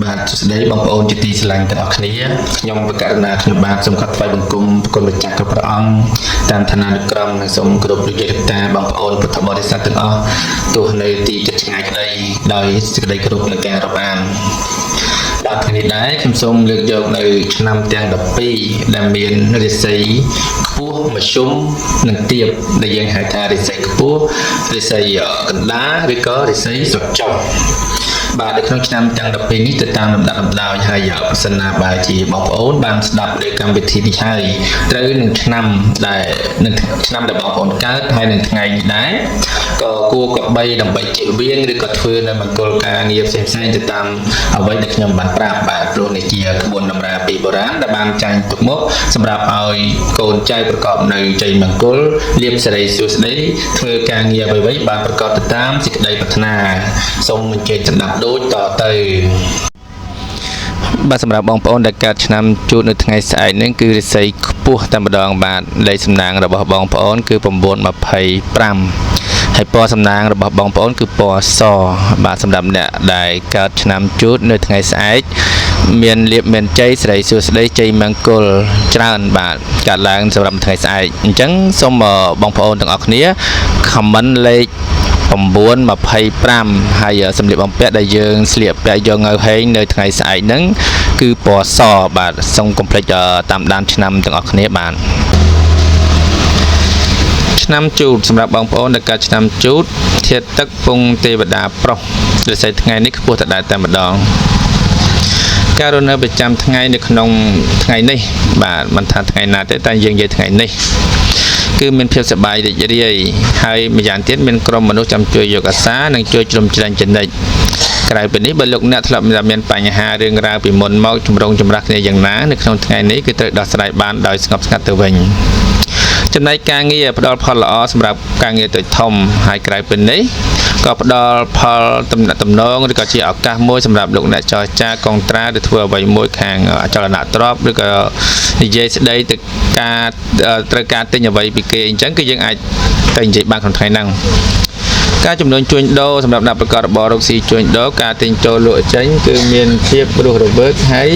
បាទសួស្តីបងប្អូនជាទីស្រឡាញ់ទាំងអស់គ្នាខ្ញុំបកករណាខ្ញុំបាទសូមខត់ថ្វាយបង្គំប្រគុណម្ចាស់គ្រប់ព្រះអង្គតាមឋានានុក្រមនិងសូមគោរពលោកយាយតាបងប្អូនពុទ្ធបរិស័ទទាំងអស់ទោះនៅទីជិតឆ្ងាយក្តីដោយសេចក្តីគោរពនិងការរាប់អានបាទថ្ងៃនេះដែរខ្ញុំសូមលើកយកនៅឆ្នាំទាំង12ដែលមានរិស័យខ្ពស់មធ្យមនិងទាបដែលយើងហៅថារិស័យខ្ពស់រិស័យកណ្ដាលឬក៏រិស័យស្រកចុះបាទនៅក្នុងឆ្នាំទាំង12នេះទៅតាមលំដាប់លំដោយហើយប្រសិនណាបើជាបងប្អូនបានស្ដាប់លើកម្មវិធីនេះហើយត្រូវនឹងឆ្នាំដែលបងប្អូនកើតហើយនឹងថ្ងៃនេះដែរក៏គួរក៏បីដើម្បីជៀសវាងឬក៏ធ្វើនៅមង្គលការងារផ្សេងៗទៅតាមអ្វីដែលខ្ញុំបានប្រាប់បាទព្រោះនេះជាក្បួនតម្រាពីបុរាណដែលបានចាញ់ទុកមកសម្រាប់ឲ្យកូនចៅប្រកបនៅជ័យមង្គលលាភសិរីសួស្តីធ្វើការងារអ្វីៗបានប្រកបទៅតាមសេចក្តីប្រាថ្នាសូមអញ្ជើញស្ដាប់ដូចតទៅបាទសម្រាប់បងប្អូនដែលកើតឆ្នាំជូតនៅថ្ងៃស្អែកនេះគឺរិស័យខ្ពស់តែម្ដងបាទលេខសំណាងរបស់បងប្អូនគឺ925ហើយពណ៌សំណាងរបស់បងប្អូនគឺពណ៌សបាទសម្រាប់អ្នកដែលកើតឆ្នាំជូតនៅថ្ងៃស្អែកមានលៀបមានជ័យសិរីសួស្តីជ័យមង្គលច្រើនបាទកើតឡើងសម្រាប់ថ្ងៃស្អែកអញ្ចឹងសូមបងប្អូនទាំងអស់គ្នា comment លេខ925ហើយសម្លៀកបំពាក់ដែលយើងស្លៀកពាក់យកនៅហេងនៅថ្ងៃស្អែកហ្នឹងគឺពណ៌សបាទសូមកុំភ្លេចតាមដានឆ្នាំទាំងអស់គ្នាបាទឆ្នាំជូតសម្រាប់បងប្អូនដែលកើតឆ្នាំជូតធាតុទឹកពងទេវតាប្រុសរិស័យថ្ងៃនេះខ្ពស់តែម្ដងការរស់នៅប្រចាំថ្ងៃនៅក្នុងថ្ងៃនេះបាទមិនថាថ្ងៃណាទេតែយើងនិយាយថ្ងៃនេះគឺមានភាពសប្បាយរីករាយហើយម្យ៉ាងទៀតមានក្រុមមនុស្សចាំជួយយកអាសានិងជួយជ្រោមជ្រែងចំណិចក្រៅពីនេះបើលោកអ្នកធ្លាប់មានបញ្ហារឿងរ៉ាវពីមុនមកចម្រូងចម្រាសគ្នាយ៉ាងណានៅក្នុងថ្ងៃនេះគឺត្រូវដោះស្រាយបានដោយស្ងប់ស្ងាត់ទៅវិញចំណែកការងារផ្ដល់ផលល្អសម្រាប់ការងារតូចធំហើយក្រៅពីនេះក៏ផ្ដល់ផលទំនាក់ទំនងឬក៏ជាឱកាសមួយសម្រាប់លោកអ្នកចរចាកុងត្រាឬធ្វើអ្វីមួយខាងអចលនទ្រព្យឬក៏និយាយស្ដីទៅការត្រូវការទិញអ្វីពីគេអញ្ចឹងគឺយើងអាចទៅនិយាយបានក្នុងថ្ងៃហ្នឹងការចំនួនជួញដូរសម្រាប់អ្នកប្រកបរបររកស៊ីជួញដូរការទិញចូលលក់ចេញគឺមានភាពរស់រវើកហើយ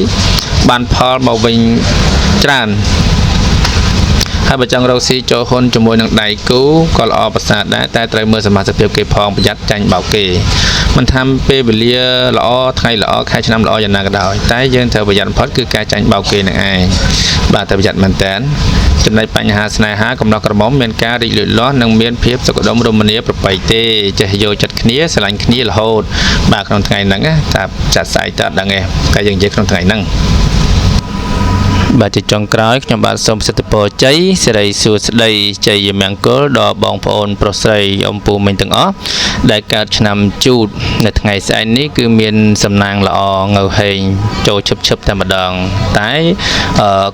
បានផលមកវិញច្រើនហើយបើចង់រកស៊ីចូលហ៊ុនជាមួយនឹងដៃគូក៏ល្អប្រសើរដែរតែត្រូវមើលសមាជិកភាពគេផងប្រយ័ត្នចាញ់បោកគេមិនថាពេលវេលាល្អថ្ងៃល្អខែឆ្នាំល្អយ៉ាងណាក៏ដោយតែយើងត្រូវប្រយ័ត្នបំផុតគឺការចាញ់បោកគេនឹងឯងបាទតែប្រយ័ត្នមែនតើចំណែកបញ្ហាស្នេហាកំណត់ក្រមុំមានការរីកលូតលាស់និងមានភាពសុខដុមរមនាប្រពៃទេចេះយកចិត្តគ្នាស្រឡាញ់គ្នារហូតបាទក្នុងថ្ងៃហ្នឹងតែចាត់ស្អែកតើដឹងឯងតែយើងនិយាយក្នុងថ្ងៃហ្នឹងបាទជាចុងក្រោយខ្ញុំបាទសូមសិទ្ធិពរជ័យសិរីសួស្តីជ័យមង្គលដល់បងប្អូនប្រុសស្រីអ៊ំពូមីងទាំងអស់ដែលកើតឆ្នាំជូតនៅថ្ងៃស្អែកនេះគឺមានសំណាងល្អងើហេងចូលឈឹបតែម្ដងតែ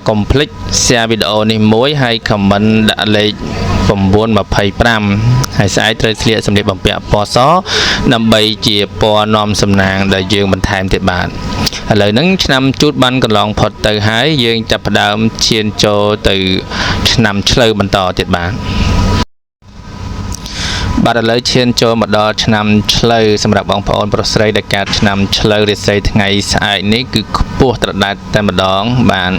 កុំភ្លេច share វីដេអូនេះមួយហើយ comment ដាក់លេខ925ហើយស្អែកត្រូវស្លៀកសម្លៀកបំពាក់ពណ៌សដើម្បីជាពណ៌នាំសំណាងដែលយើងបន្ថែមទៀតបាទឥឡូវហ្នឹងឆ្នាំជូតបានកន្លងផុតទៅហើយយើងចាប់ផ្ដើមឈានចូលទៅឆ្នាំឆ្លូវបន្តទៀតបាទឥឡូវឈានចូលមកដល់ឆ្នាំឆ្លូវសម្រាប់បងប្អូនប្រុសស្រីដែលកើតឆ្នាំឆ្លូវរិស័យថ្ងៃស្អែកនេះគឺខ្ពស់ត្រដែតតែម្ដងបាទ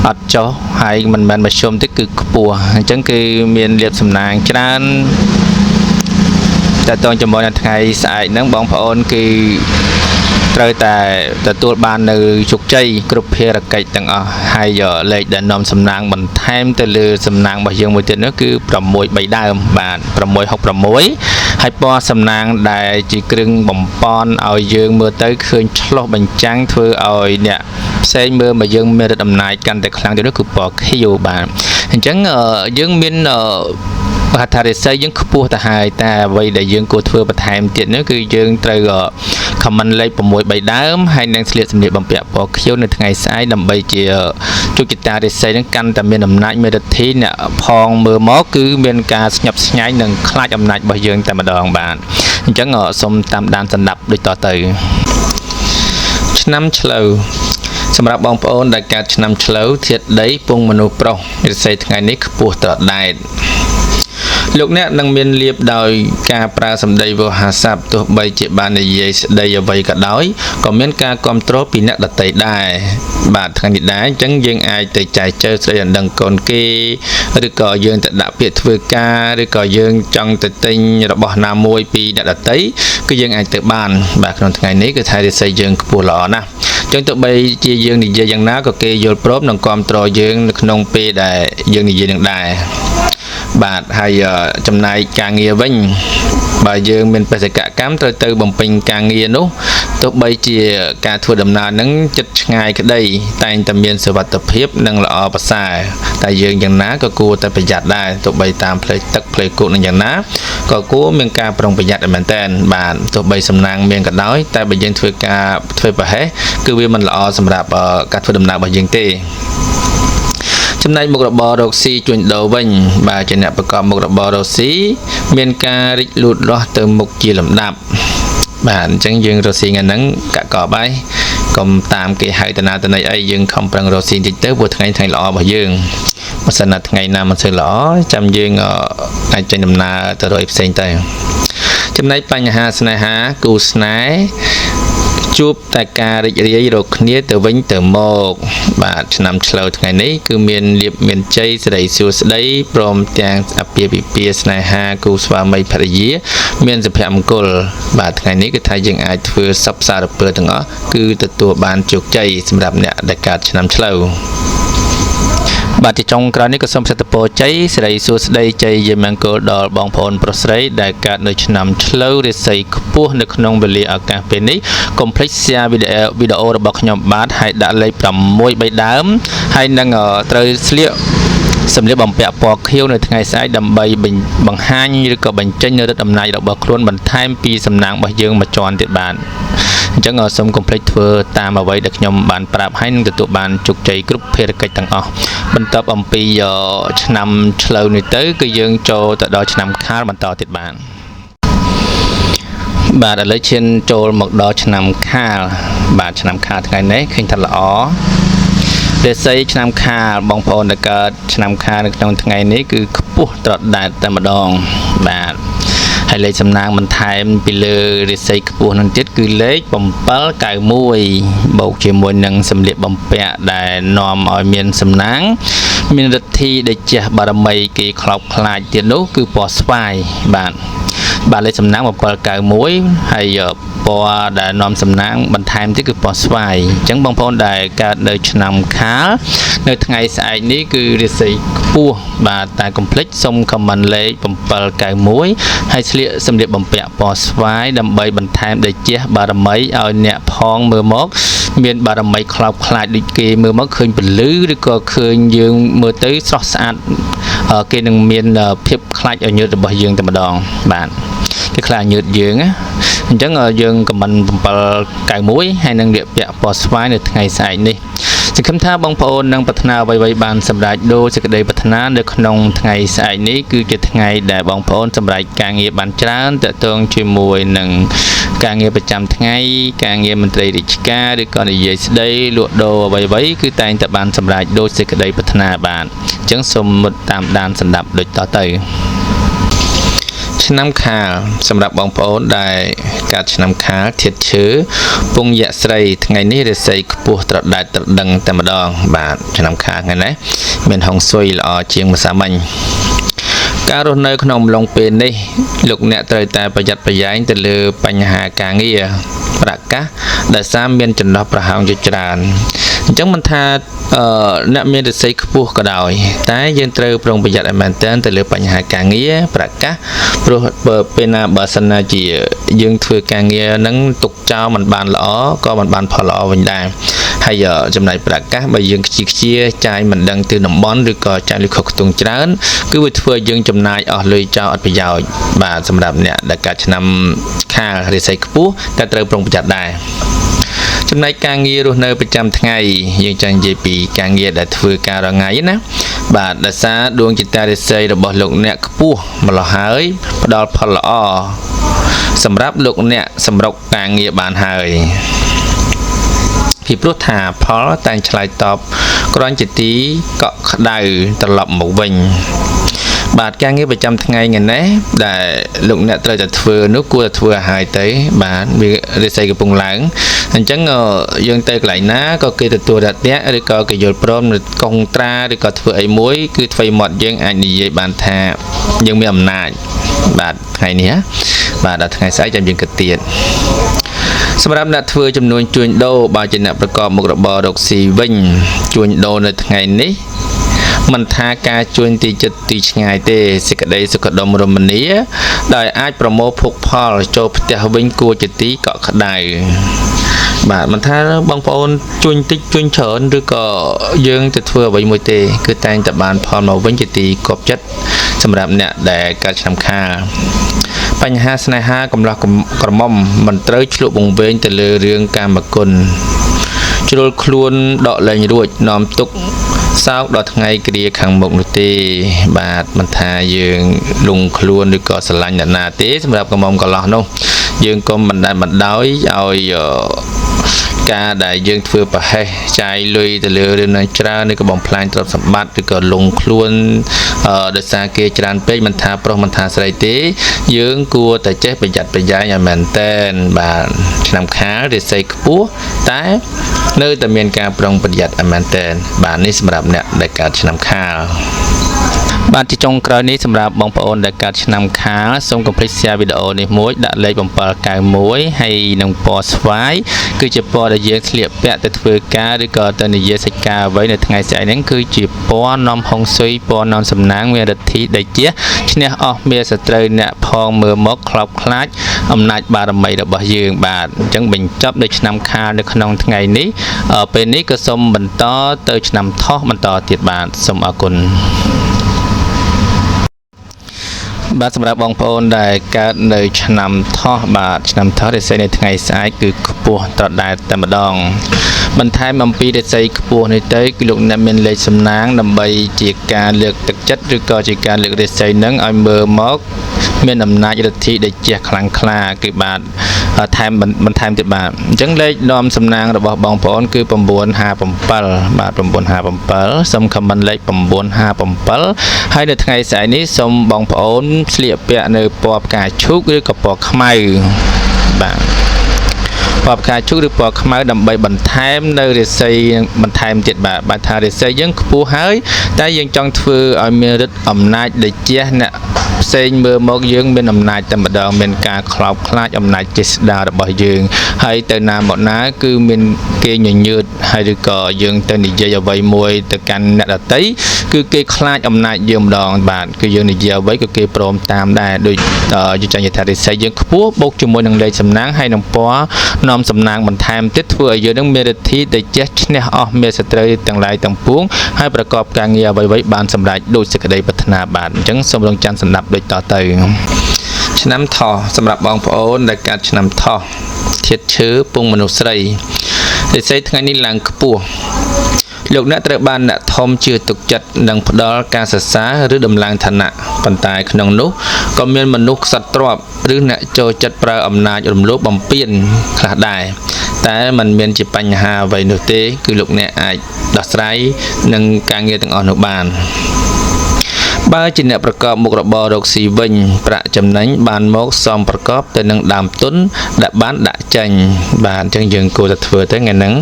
អត់ចុះហើយមិនមែនមធ្យមទេគឺខ្ពស់អញ្ចឹងគឺមានលាភសំណាងច្រើនតែតងជាមួយនឹងថ្ងៃស្អែកហ្នឹងបងប្អូនគឺត្រូវតែទទួលបាននៅជោគជ័យគ្រប់ភារកិច្ចទាំងអស់ហើយលេខដែលនាំសំណាងបន្ថែមទៅលើសំណាងរបស់យើងមួយទៀតនោះគឺ6 ដើមបាទ666ហើយពណ៌សំណាងដែលជាគ្រឿងបំពន់ឲ្យយើងមើលទៅឃើញឆ្លុះបញ្ចាំងធ្វើឲ្យអ្នកផ្សេងមើលមកយើងមានរិទ្ធអំណាចកាន់តែខ្លាំងទៅនោះគឺពណ៌ខៀវបាទអញ្ចឹងយើងមានបាទថារិស័យយើងខ្ពស់ទៅហើយតែអ្វីដែលយើងគួរធ្វើបន្ថែមទៀតនោះគឺយើងត្រូវ comment លេខ6 ដើមហើយនឹងស្លៀកសម្លៀកបំពាក់ពណ៌ខៀវនៅថ្ងៃស្អែកដើម្បីជាជោគជតារិស័យនឹងកាន់តែមានអំណាចមេរិទ្ធីអ្នកផងមើលមកគឺមានការស្ញប់ស្ញែងនិងខ្លាចអំណាចរបស់យើងតែម្ដងបាទអញ្ចឹងសូមតាមដានសន្តាប់ដូចតទៅឆ្នាំឆ្លូវសម្រាប់បងប្អូនដែលកើតឆ្នាំឆ្លូវធាតុដីពងមនុស្សប្រុសរិស័យថ្ងៃនេះខ្ពស់ត្រដែត លោកអ្នកនឹងមានលៀបដោយការប្រើសម្ដីវោហារស័ព្ទទោះបីជាបាននិយាយស្ដីអ្វីក៏ដោយក៏មានការគ្រប់គ្រងពីអ្នកដទៃដែរបាទថ្ងៃនេះដែរអញ្ចឹងយើងអាចទៅចែកចែកស្ដីដណ្ដឹងកូនគេឬក៏យើងទៅដាក់ពាក្យធ្វើការឬក៏យើងចង់ទៅទិញរបស់ណាមួយពីអ្នកដទៃគឺយើងអាចទៅបានបាទក្នុងថ្ងៃនេះគឺថារាសីយើងខ្ពស់ល្អណាស់ចឹងទៅបីជាយើងនិយាយយ៉ាងណាក៏គេយល់ព្រមនិងគ្រប់គ្រងយើងនៅក្នុងពេលដែលយើងនិយាយនឹងដែរបាទហើយចំណាយការងារវិញបើយើងមានបេសកកម្មត្រូវទៅបំពេញការងារនោះទោះបីជាការធ្វើដំណើរនឹងចិត្តឆ្ងាយក្តីតែងតែមានសុវត្ថិភាពនិងល្អប្រសើរតែយើងយ៉ាងណាក៏គួរតែប្រយ័ត្នដែរទោះបីតាមផ្លូវទឹកផ្លូវគោកនឹងយ៉ាងណាក៏គួរមានការប្រុងប្រយ័ត្នមែនទែនបាទទោះបីសំណាងមានក៏ដោយតែបើយើងធ្វើប្រហែសគឺវាមិនល្អសម្រាប់ការធ្វើដំណើររបស់យើងទេចំណែកមុខរបររកស៊ីជួញដូរវិញបាទជាអ្នកប្រកបមុខរបររកស៊ីមានការរីកលូតលាស់ទៅមុខជាលំដាប់បាទអញ្ចឹងយើងរកស៊ីថ្ងៃហ្នឹងកាក់កបហើយកុំតាមគេហៅតាណាតណីអីយើងខំប្រឹងរកស៊ីតិចទៅព្រោះថ្ងៃល្អរបស់យើងបើសិនណាថ្ងៃណាមិនសូវល្អចាំយើងអាចចេញដំណើរទៅរកផ្សេងទៅចំណែកបញ្ហាស្នេហាគូស្នេហ៍ជួបតែការរីករាយរកគ្នាទៅវិញទៅមកបាទឆ្នាំឆ្លូវថ្ងៃនេះគឺមានលៀបមានជ័យសិរីសួស្តីព្រមទាំងអាពាហ៍ពិពាហ៍ស្នេហាគូស្វាមីភរិយាមានសុភមង្គលបាទថ្ងៃនេះគឺថាយើងអាចធ្វើសពសារពើទាំងអស់គឺទទួលបានជោគជ័យសម្រាប់អ្នកដែលកើតឆ្នាំឆ្លូវបាទទីចុងក្រោយនេះក៏សូមផ្សិតពរជ័យសិរីសួស្តីជ័យយាមង្គលដល់បងប្អូនប្រុសស្រីដែលកើតនៅឆ្នាំឆ្លូវរាសីខ្ពស់នៅក្នុងវេលាឱកាសពេលនេះកុំភ្លេច share វីដេអូរបស់ខ្ញុំបាទហើយដាក់លេខ6 3ដើមហើយនឹងត្រូវស្លៀកសម្លៀកបំពាក់ពណ៌ខៀវនៅថ្ងៃស្អែកដើម្បីបង្ហាញឬក៏បញ្ចេញនូវឫទ្ធិអំណាចរបស់ខ្លួនបន្ថែមពីសំណាងរបស់យើងមួយជាន់ទៀតបាទអញ្ចឹងសូមកុំភ្លេចធ្វើតាមអ្វីដែលខ្ញុំបានប្រាប់ហើយនឹងទទួលបានជោគជ័យគ្រប់ភារកិច្ចទាំងអស់បន្ទាប់អំពីឆ្នាំឆ្លូវនេះទៅគឺយើងចូលទៅដល់ឆ្នាំខាលបន្តទៀតបាទឥឡូវឈានចូលមកដល់ឆ្នាំខាលបាទឆ្នាំខាលថ្ងៃនេះឃើញថាល្អរាសីឆ្នាំខាលបងប្អូនដែលកើតឆ្នាំខាលនៅក្នុងថ្ងៃនេះគឺខ្ពស់ត្រដែតតែម្ដងបាទហើយលេខសំណាងបន្ថែមពីលើរាសីខ្ពស់នឹងទៀតគឺលេខ791បូកជាមួយនឹងសម្លៀកបំពាក់ដែលនាំឲ្យមានសំណាងមានឫទ្ធិដេជះបារមីគេខ្លោបខ្លាចទៀតនោះគឺពណ៌ស្វាយបាទលេខសំណាង791ហើយពណ៌ដែលនាំសំណាងបន្ថែមទៀតគឺពណ៌ស្វាយអញ្ចឹងបងប្អូនដែលកើតនៅឆ្នាំខាលនៅថ្ងៃស្អែកនេះគឺរាសីខ្ពស់បាទតែកុំភ្លេចសុំខមមិនលេខ791ហើយស្លៀកសម្លៀកបំពាក់ពណ៌ស្វាយដើម្បីបន្ថែមដេជះបារមីឲ្យអ្នកផងមើលមកមានបារមីខ្លោបខ្លាចដូចគេមើលមកឃើញពលឺឬក៏ឃើញយើងមើលទៅស្រស់ស្អាតគេនឹងមានភាពខ្លាចឲ្យញើតរបស់យើងតែម្ដងបាទគេខ្លាចញើតយើងណាអញ្ចឹងយើងខមមិន791ហើយនឹងពាក់ពណ៌ស្វាយនៅថ្ងៃស្អែកនេះសង្ឃឹមថាបងប្អូននឹងប្រាថ្នាអ្វីៗបានសម្រេចដោយសេចក្តីប្រាថ្នានៅក្នុងថ្ងៃស្អែកនេះគឺជាថ្ងៃដែលបងប្អូនសម្រេចការងារបានច្រើនទាក់ទងជាមួយនឹងការងារប្រចាំថ្ងៃការងារមន្ត្រីរាជការឬក៏និយាយស្ដីលក់ដូរអ្វីៗគឺតែងតែបានសម្រេចដោយសេចក្តីប្រាថ្នាបានអញ្ចឹងសូមមុតតាមដានស្ដាប់ដូចតទៅឆ្នាំខាលសម្រាប់បងប្អូនដែលកាត់ឆ្នាំខាលធាតុឈើពងយៈស្រីថ្ងៃនេះរាសីខ្ពស់ត្រដែតត្រដឹងតែម្ដងបាទឆ្នាំខាលថ្ងៃនេះមានហុងស៊ុយល្អជាងម្សិលមិញការរស់នៅក្នុងអំឡុងពេលនេះលោកអ្នកត្រូវតែប្រយ័ត្នប្រយែងទៅលើបញ្ហាការងារប្រកាសដែលសារមានចន្លោះប្រហោងជាច្រើនអញ្ចឹងមិនថាអ្នកមានរាសីខ្ពស់ក៏ដោយតែយើងត្រូវប្រុងប្រយ័ត្នឲ្យមែនទែនទៅលើបញ្ហាការងារប្រកាសព្រោះពេលណាបើសិនណាជាយើងធ្វើការងារហ្នឹងទុកចោលមិនបានល្អក៏មិនបានផលល្អវិញដែរហើយចំណែកប្រកាសបើយើងខ្ជិះចាយមិនដឹងទៅតំបន់ឬក៏ចាយលុយខុសខ្ទង់ច្រើនគឺវាធ្វើយើងចំណាយអស់លុយចោលអត់ប្រយោជន៍បាទសម្រាប់អ្នកដែលកាត់ឆ្នាំខាលរាសីខ្ពស់តែត្រូវប្រុងប្រយ័ត្នដែរចំណែកការងាររស់នៅប្រចាំថ្ងៃយើងចង់និយាយពីការងារដែលធ្វើការរងាយណាបាទដោយសារដួងចិត្តរាសីរបស់លោកអ្នកខ្ពស់ម្ល៉េះហើយផ្ដល់ផលល្អសម្រាប់លោកអ្នកសម្រុកការងារបានហើយពីព្រោះថាផលតែងឆ្លើយតបគ្រាន់ជាទីកក់ក្ដៅត្រឡប់មកវិញ បាទការងារប្រចាំថ្ងៃថ្ងៃនេះដែលលោកអ្នកត្រូវតែធ្វើនោះគួរតែធ្វើឲ្យហើយទៅបាទវារិស័យកំពុងឡើងអញ្ចឹងយើងទៅកន្លែងណាក៏គេទទួលរត់អ្នកឬក៏គេយល់ព្រមនៅកុងត្រាឬក៏ធ្វើអីមួយគឺធ្វើមាត់យើងអាចនិយាយបានថាយើងមានអំណាចបាទថ្ងៃនេះបាទដល់ថ្ងៃស្អែកចាំយើងគិតទៀតសម្រាប់អ្នកធ្វើចំនួនជួញដូរបើជាអ្នកប្រកបមុខរបររកស៊ីវិញជួញដូរនៅថ្ងៃនេះមិនថាការជួញទីចិត្តទីឆ្ងាយទេសេចក្តីសុខដុមរមនាដោយអាចប្រមូលភោគផលចូលផ្ទះវិញគួរជាទីកក់ក្ដៅបាទមិនថាបងប្អូនជួញតិចជួញច្រើនឬក៏យើងទៅធ្វើអ្វីមួយទេគឺតែងតែបានផលមកវិញជាទីគប់ចិត្តសម្រាប់អ្នកដែលកើតឆ្នាំខាលបញ្ហាស្នេហាកំឡោះក្រមុំមិនត្រូវឆ្លុះបង្វែងទៅលើរឿងកាមគុណជ្រុលខ្លួនដកលែងរួចនាំទុកសោកដល់ថ្ងៃគ្រាខាងមុខនោះទេបាទមិនថាយើងលងខ្លួនឬក៏ស្រឡាញ់អ្នកណាទេសម្រាប់កំមុំកន្លោះនោះយើងកុំបណ្តែតបណ្ដោយឲ្យការដែលយើងធ្វើប្រហែសចាយលុយទៅលើរឿងនឹងច្រើនឬក៏បំផ្លាញទ្រព្យសម្បត្តិឬក៏លងខ្លួនដោយសារគេច្រើនពេកមិនថាប្រុសមិនថាស្រីទេយើងគួរតែចេះប្រយ័ត្នប្រយែងឲ្យមែនតែនបាទឆ្នាំខាលរិស័យខ្ពស់តែនៅតែមានការប្រុងប្រយ័ត្នឲ្យមែនតែនបាទនេះសម្រាប់អ្នកដែលកើតឆ្នាំខាលបាទជាចុងក្រោយនេះសម្រាប់បងប្អូនដែលកើតឆ្នាំខាលសូមកុំភ្លេច share វីដេអូនេះមួយដាក់លេខ791ហើយនឹងពណ៌ស្វាយគឺជាពណ៌ដែលយើងស្លៀកពាក់ទៅធ្វើការឬក៏ទៅនិយាយសេចក្ដីអ្វីនៅថ្ងៃស្អែកហ្នឹងគឺជាពណ៌នាំហុងស៊ុយពណ៌នាំសំណាងមានឫទ្ធិដេជះឈ្នះអស់មានសត្រូវអ្នកផងមើលមកខ្លោបខ្លាចអំណាចបារមីរបស់យើងបាទអញ្ចឹងបញ្ចប់នៅឆ្នាំខាលនៅក្នុងថ្ងៃនេះពេលនេះក៏សូមបន្តទៅឆ្នាំថោះបន្តទៀតបាទសូមអរគុណបាទសម្រាប់បងប្អូនដែលកើតនៅឆ្នាំថោះបាទឆ្នាំថោះរិស័យនៅថ្ងៃស្អែកគឺខ្ពស់ត្រដែតតែម្ដងបន្ថែមអំពីរិស័យខ្ពស់នេះទៅគឺលោកអ្នកមានលេខសំណាងដើម្បីជាការលើកទឹកចិត្តឬក៏ជាការលើករិស័យនឹងឲ្យមើលមកមានអំណាចឫទ្ធិដែលជះខ្លាំងក្លាគឺបាទថែមបន្ថែមទៀតបាទអញ្ចឹងលេខនាំសំណាងរបស់បងប្អូនគឺ957បាទ957សូមខមមិនលេខ957ហើយនៅថ្ងៃស្អែកនេះសូមបងប្អូនស្លៀកពាក់នៅពណ៌ផ្កាឈូកឬក៏ពណ៌ខ្មៅបាទពណ៌ផ្កាឈូកឬពណ៌ខ្មៅដើម្បីបន្ថែមនៅរាសីបន្ថែមទៀតបាទថារាសីយើងខ្ពស់ហើយតែយើងចង់ធ្វើឲ្យមានឫទ្ធិអំណាចដែលជះអ្នកផ្សេងមើលមកយើងមានអំណាចតែម្ដងមានការខ្លោបខ្លាចអំណាចចេស្តារបស់យើងហើយទៅណាមកណាគឺមានគេញញើតហើយឬក៏យើងទៅនិយាយអ្វីមួយទៅកាន់អ្នកដទៃគឺគេខ្លាចអំណាចយើងម្ដងបាទគឺយើងនិយាយអ្វីក៏គេព្រមតាមដែរដូចយើងចង់និយាយថារិស័យយើងខ្ពស់បូកជាមួយនឹងលេខសំណាងហើយនឹងពណ៌នាំសំណាងបន្ថែមទៀតធ្វើឲ្យយើងនឹងមានឫទ្ធិដែលជះឈ្នះអស់មានសត្រូវទាំងឡាយទាំងពួងហើយប្រកបការងារអ្វីៗបានសម្រេចដោយសេចក្តីប្រាថ្នាបាទអញ្ចឹងសូមរងចាំស្ដាប់ដូចតទៅឆ្នាំថោះសម្រាប់បងប្អូនដែលកើតឆ្នាំថោះធាតុឈើពងមនុស្សស្រីរិស័យថ្ងៃនេះឡើងខ្ពស់លោកអ្នកត្រូវបានអ្នកធំជឿទុកចិត្តនិងផ្ដល់ការសរសើរឬដំឡើងឋានៈប៉ុន្តែក្នុងនោះក៏មានមនុស្សខ្សត់ទ្រព្យឬអ្នកចូលចិត្តប្រើអំណាចរំលោភបំពានខ្លះដែរតែมันមានជាបញ្ហាអ្វីនោះទេគឺលោកអ្នកអាចដោះស្រាយនឹងការងារទាំងអស់នោះបានបើជាអ្នកប្រកបមុខរបររកស៊ីវិញប្រាក់ចំណេញបានមកសមប្រកបទៅនឹងដើមទុនដែលបានដាក់ចេញបាទអញ្ចឹងយើងគួរតែធ្វើទៅថ្ងៃហ្នឹង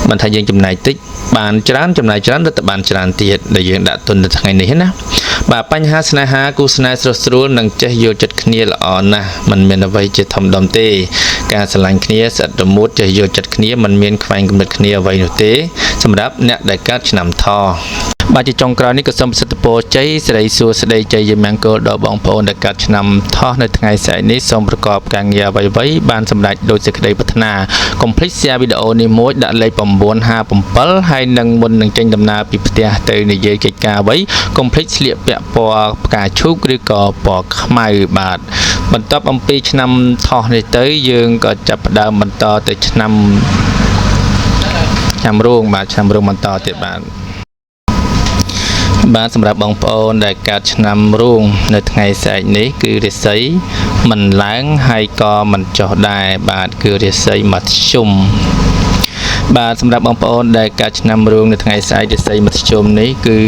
មិនថាយើងចំណាយតិចបានច្រើនចំណាយច្រើនទៅបានច្រើនទៀតដែលយើងដាក់ទុននៅថ្ងៃនេះណាបាទបញ្ហាស្នេហាគូស្នេហ៍ស្រស់ស្រួលនិងចេះយល់ចិត្តគ្នាល្អណាស់มันមានអ្វីជាធំដុំទេការស្រឡាញ់គ្នាស្អិតរមួតចេះយល់ចិត្តគ្នាมันមានខ្វែងគំនិតគ្នាអ្វីនោះទេសម្រាប់អ្នកដែលកើតឆ្នាំថោះបាទជាចុងក្រោយនេះក៏សូមប្រសិទ្ធពរជ័យសិរីសួស្តីជ័យយមង្គលដល់បងប្អូនដែលកើតឆ្នាំថោះនៅថ្ងៃស្អែកនេះសូមប្រកបការងារអ្វីៗបានសម្រេចដោយសេចក្តីប្រាថ្នាកុំភ្លេច share វីដេអូនេះមួយដាក់លេខ957ហើយនឹងមុននឹងចេញដំណើរពីផ្ទះទៅនិយាយកិច្ចការអ្វីកុំភ្លេចស្លៀកពាក់ពណ៌ផ្កាឈូកឬក៏ពណ៌ខ្មៅបាទបន្ទាប់អំពីឆ្នាំថោះនេះទៅយើងក៏ចាប់ផ្ដើមបន្តទៅឆ្នាំរោងបាទឆ្នាំរោងបន្តទៀតបាទសម្រាប់បងប្អូនដែលកើតឆ្នាំរូងនៅថ្ងៃស្អែកនេះគឺរាសីមិនឡើងហើយក៏មិនចុះដែរបាទគឺរាសីមធ្យម បាទសម្រាប់បងប្អូនដែលកើតឆ្នាំរោងនៅថ្ងៃស្អែករាសីមធ្យមនេះគឺ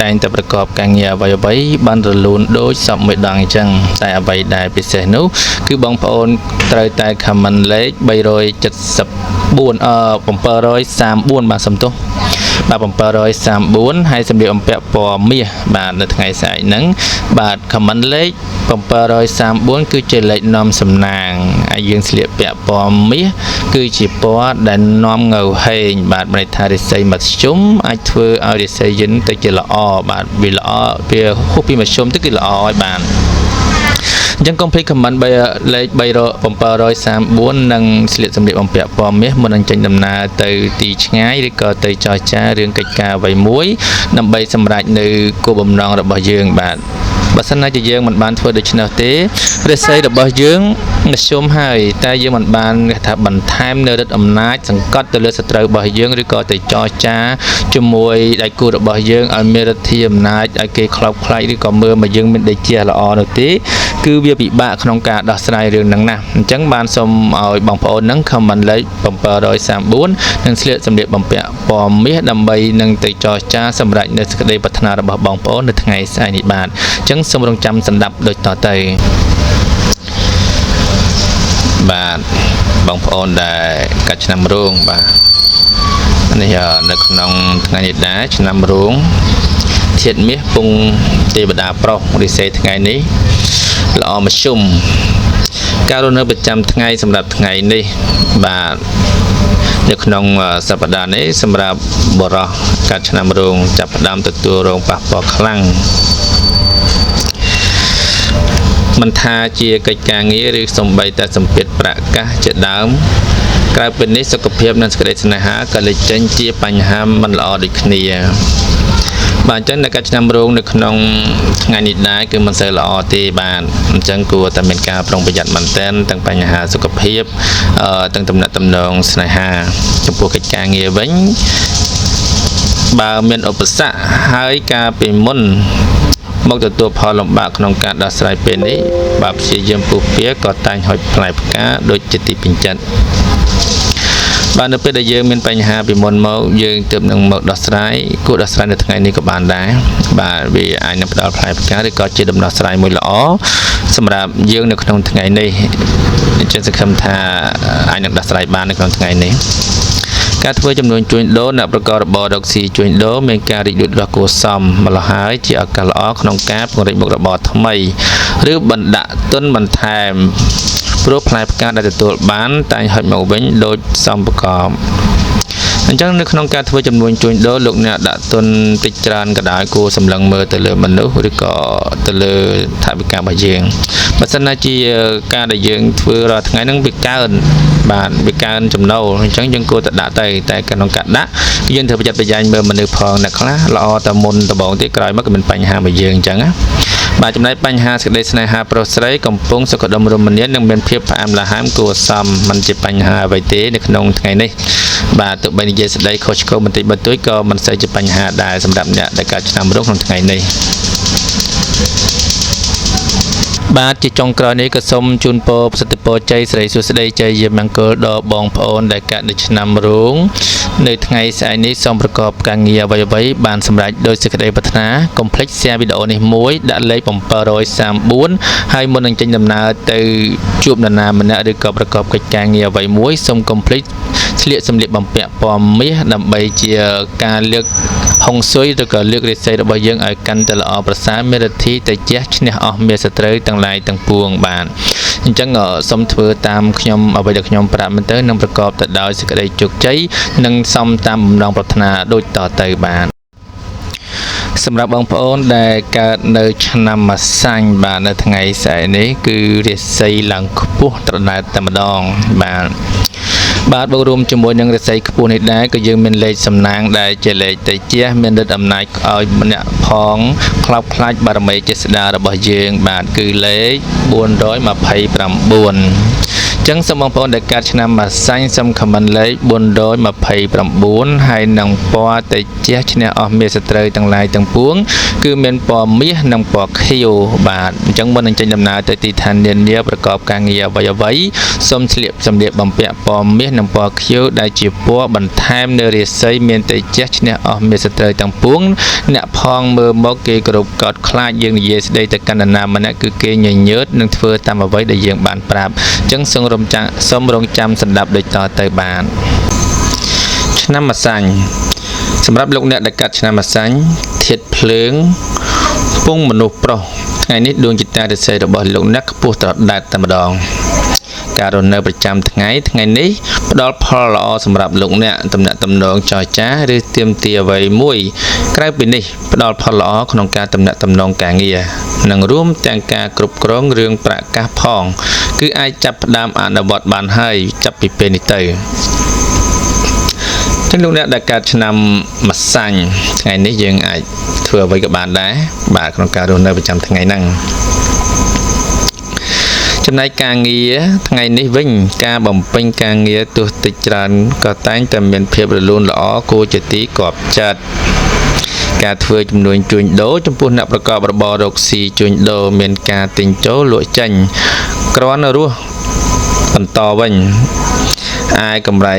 តែងតែប្រកបការងារអ្វីៗបានរលូនដូចសពមួយដងអញ្ចឹងតែអ្វីដែលពិសេសនោះគឺបងប្អូនត្រូវតែ comment លេខ374 734បាទសំទោសបាទ734ហើយសម្លៀកបំពាក់ពណ៌មាសបាទនៅថ្ងៃស្អែកហ្នឹងបាទ comment លេខ734គឺជាលេខនាំសំណាងហើយយើងស្លៀកពាក់ពណ៌មាសគឺជាពណ៌ដែលនាំងើហេងបាទមានន័យថារាសីមធ្យមអាចធ្វើឲ្យរាសីយើងទៅជាល្អបាទវាល្អវាហួសពីមធ្យមទៅគឺល្អហើយបាទអញ្ចឹងកុំភ្លេច comment លេខ734និងស្លៀកសម្លៀកបំពាក់ពណ៌មាសមុននឹងចេញដំណើរទៅទីឆ្ងាយឬក៏ទៅចរចារឿងកិច្ចការអ្វីមួយដើម្បីសម្រេចនៅគោលបំណងរបស់យើងបាទបើសិនណាជាយើងមិនបានធ្វើដូច្នោះទេរាសីរបស់យើងមធ្យមហើយតែយើងមិនបានថាបន្ថែមនៅរិទ្ធអំណាចសង្កត់ទៅលើសត្រូវរបស់យើងឬក៏ទៅចរចាជាមួយដៃគូរបស់យើងឲ្យមានរិទ្ធិអំណាចឲ្យគេខ្លោបខ្លាចឬក៏មើលមកយើងមានដូចជាល្អនោះទេគឺវាពិបាកក្នុងការដោះស្រាយរឿងហ្នឹងណាអញ្ចឹងបានសូមឲ្យបងប្អូនហ្នឹង comment លេខ734និងស្លៀកសម្លៀកបំពាក់ពណ៌មាសដើម្បីនឹងទៅចរចាសម្រាប់នៅសេចក្តីប្រាថ្នារបស់បងប្អូននៅថ្ងៃស្អែកនេះបាទអញ្ចឹងសូមរងចាំស្ដាប់ដូចតទៅបាទបងប្អូនដែលកាត់ឆ្នាំរោងបាទនេះនៅក្នុងថ្ងៃនេះដែរឆ្នាំរោងធាតុមាសពងទេវតាប្រុសរិស័យថ្ងៃនេះល្អមធ្យមការរស់នៅប្រចាំថ្ងៃសម្រាប់ថ្ងៃនេះបាទនៅក្នុងសប្តាហ៍នេះសម្រាប់បរិះកាត់ឆ្នាំរោងចាប់ផ្ដើមទទួលរងប៉ះពាល់ខ្លាំងមិនថាជាកិច្ចការងារឬសំបីតែសម្ពាធប្រកាសជាដើមក្រៅពីនេះសុខភាពនិងសេចក្តីស្នេហាក៏លេចចេញជាបញ្ហាមិនល្អដូចគ្នាបាទអញ្ចឹងនៅកាត់ឆ្នាំរោងនៅក្នុងថ្ងៃនេះដែរគឺមិនសូវល្អទេបាទអញ្ចឹងគួរតែមានការប្រុងប្រយ័ត្នមែនទែនទាំងបញ្ហាសុខភាពទាំងទំនាក់ទំនងស្នេហាចំពោះកិច្ចការងារវិញបើមានឧបសគ្គហើយការពីមុនមកទទួលផលលំបាកក្នុងការដោះស្រាយពេលនេះបើព្យាយាមពុះពៀក៏តែងហុចផ្លែផ្កាដូចជាទីពេញចិត្តបាទនៅពេលដែលយើងមានបញ្ហាពីមុនមកយើងទើបនឹងមកដោះស្រាយគួរដោះស្រាយនៅថ្ងៃនេះក៏បានដែរបាទវាអាចនឹងផ្ដល់ផ្លែផ្កាឬក៏ជាដំណោះស្រាយមួយល្អសម្រាប់យើងនៅក្នុងថ្ងៃនេះអញ្ចឹងសង្ឃឹមថាអាចនឹងដោះស្រាយបាននៅក្នុងថ្ងៃនេះការធ្វើចំនួនជួញដូរអ្នកប្រកបរបររកស៊ីជួញដូរមានការរីកលូតលាស់គួរសមម្ល៉េះហើយជាឱកាសល្អក្នុងការពង្រីកមុខរបរថ្មីឬបណ្ដាក់ទុនបន្ថែមព្រោះផ្លែផ្កាដែលទទួលបានតែងហុចមកវិញដូចសំប្រកបអញ្ចឹងនៅក្នុងការធ្វើចំនួនជួញដូរលោកអ្នកដាក់ទុនតិចច្រើនក៏ដោយគួរសម្លឹងមើលទៅលើមនុស្សឬក៏ទៅលើថវិការបស់យើងបើសិនណាជាការដែលយើងធ្វើរាល់ថ្ងៃហ្នឹងវាកើនបាទវាកើនចំណូលអញ្ចឹងយើងគួរតែដាក់ទៅតែក្នុងការដាក់យើងត្រូវប្រយ័ត្នប្រយែងមើលមនុស្សផងអ្នកខ្លះល្អតែមុនដំបូងទៀតក្រោយមកក៏មានបញ្ហាមួយយើងអញ្ចឹងណាបាទចំណែកបញ្ហាសេចក្តីស្នេហាប្រុសស្រីកំពុងសុខដុមរមនានិងមានភាពផ្អែមល្ហែមគួរសមមិនជាបញ្ហាអ្វីទេនៅក្នុងថ្ងៃនេះបាទទោះបីនិយាយស្ដីខុសឆ្គងបន្តិចបន្តួចក៏មិនសូវជាបញ្ហាដែរសម្រាប់អ្នកដែលកើតឆ្នាំរោងក្នុងថ្ងៃនេះបាទជាចុងក្រោយនេះក៏សូមជូនពរប្រសិទ្ធពរជ័យសិរីសួស្តីជ័យយាមមង្គលដល់បងប្អូនដែលកើតនៅឆ្នាំរោងនៅថ្ងៃស្អែកនេះសូមប្រកបការងារអ្វីៗបានសម្រេចដោយសេចក្តីប្រាថ្នាកុំភ្លេច share វីដេអូនេះមួយដាក់លេខ734ហើយមុននឹងចេញដំណើរទៅជួបនរណាម្នាក់ឬក៏ប្រកបកិច្ចការងារអ្វីមួយសូមកុំភ្លេចស្លៀកសម្លៀកបំពាក់ពណ៌មាសដើម្បីជាការលើកហុងស៊ុយឬក៏លើករាសីរបស់យើងឲ្យកាន់តែល្អប្រសើរមានរិទ្ធីទៅជះឈ្នះអស់មាសត្រូវទាំងឡាយទាំងពួងបាទអញ្ចឹងសូមធ្វើតាមខ្ញុំអ្វីដែលខ្ញុំប្រាប់មកទៅនឹងប្រកបទៅដោយសេចក្តីជោគជ័យនិងសមតាមបំណងប្រាថ្នាដូចតទៅបាទសម្រាប់បងប្អូនដែលកើតនៅឆ្នាំម្សាញ់បាទនៅថ្ងៃស្អែកនេះគឺរាសីឡើងខ្ពស់ត្រដែតតែម្ដងបាទបូករួមជាមួយនឹងរាសីខ្ពស់នេះដែរក៏យើងមានលេខសំណាងដែលជាលេខតេជះមានฤទ្ធិអំណាចឲ្យម្នាក់ផងខ្លោបខ្លាចបារមីចេស្តារបស់យើងបាទគឺលេខ429អ ចឹងសូមបងប្អូនដែលកើតឆ្នាំម្សាញ់សូមខមមិនលេខ429ហើយនឹងពណ៌តេជះឈ្នះអស់មាសត្រូវទាំងឡាយទាំងពួងគឺមានពណ៌មាសនិងពណ៌ខៀវបាទអញ្ចឹងមុននឹងចេញដំណើរទៅទីឋាននានាប្រកបការងារអ្វីៗសូមស្លៀកសម្លៀកបំពាក់ពណ៌មាសនិងពណ៌ខៀវដែលជាពណ៌បន្ថែមនៅរាសីមានតេជះឈ្នះអស់មាសត្រូវទាំងពួងអ្នកផងមើលមកគេគ្រប់កោតខ្លាចយើងនិយាយស្ដីទៅកណ្ដាណាម្នាក់គឺគេញញើតនឹងធ្វើតាមអ្វីដែលយើងបានប្រាប់អញ្ចឹងសូមរងចាំស្ដាប់ដូចតទៅបានឆ្នាំម្សាញ់សម្រាប់លោកអ្នកដែលកាត់ឆ្នាំម្សាញ់ធាតុភ្លើងពងមនុស្សប្រុសថ្ងៃនេះដួងចិត្តរាសីរបស់លោកអ្នកខ្ពស់ត្រដែតតែម្ដងការរស់នៅប្រចាំថ្ងៃនេះផ្ដល់ផលល្អសម្រាប់លោកអ្នកទំនាក់ទំនងចរចាឬទាមទារអ្វីមួយក្រៅពីនេះផ្ដល់ផលល្អក្នុងការទំនាក់ទំនងការងារនិងរួមទាំងការគ្រប់គ្រងរឿងប្រាក់កាសផងគឺអាចចាប់ផ្ដើមអនុវត្តបានហើយចាប់ពីពេលនេះទៅចឹងលោកអ្នកដែលកើតឆ្នាំម្សាញ់ថ្ងៃនេះយើងអាចធ្វើអ្វីក៏បានដែរបាទក្នុងការរស់នៅប្រចាំថ្ងៃហ្នឹងចំណែកការងារថ្ងៃនេះវិញការបំពេញការងារទោះតិចច្រើនក៏តែងតែមានភាពរលូនល្អគួរជាទីគាប់ចិត្តការធ្វើចំនួនជួញដូរចំពោះអ្នកប្រកបរបររកស៊ីជួញដូរមានការទិញចូលលក់ចេញគ្រាន់រស់បន្តវិញអាយកម្រៃ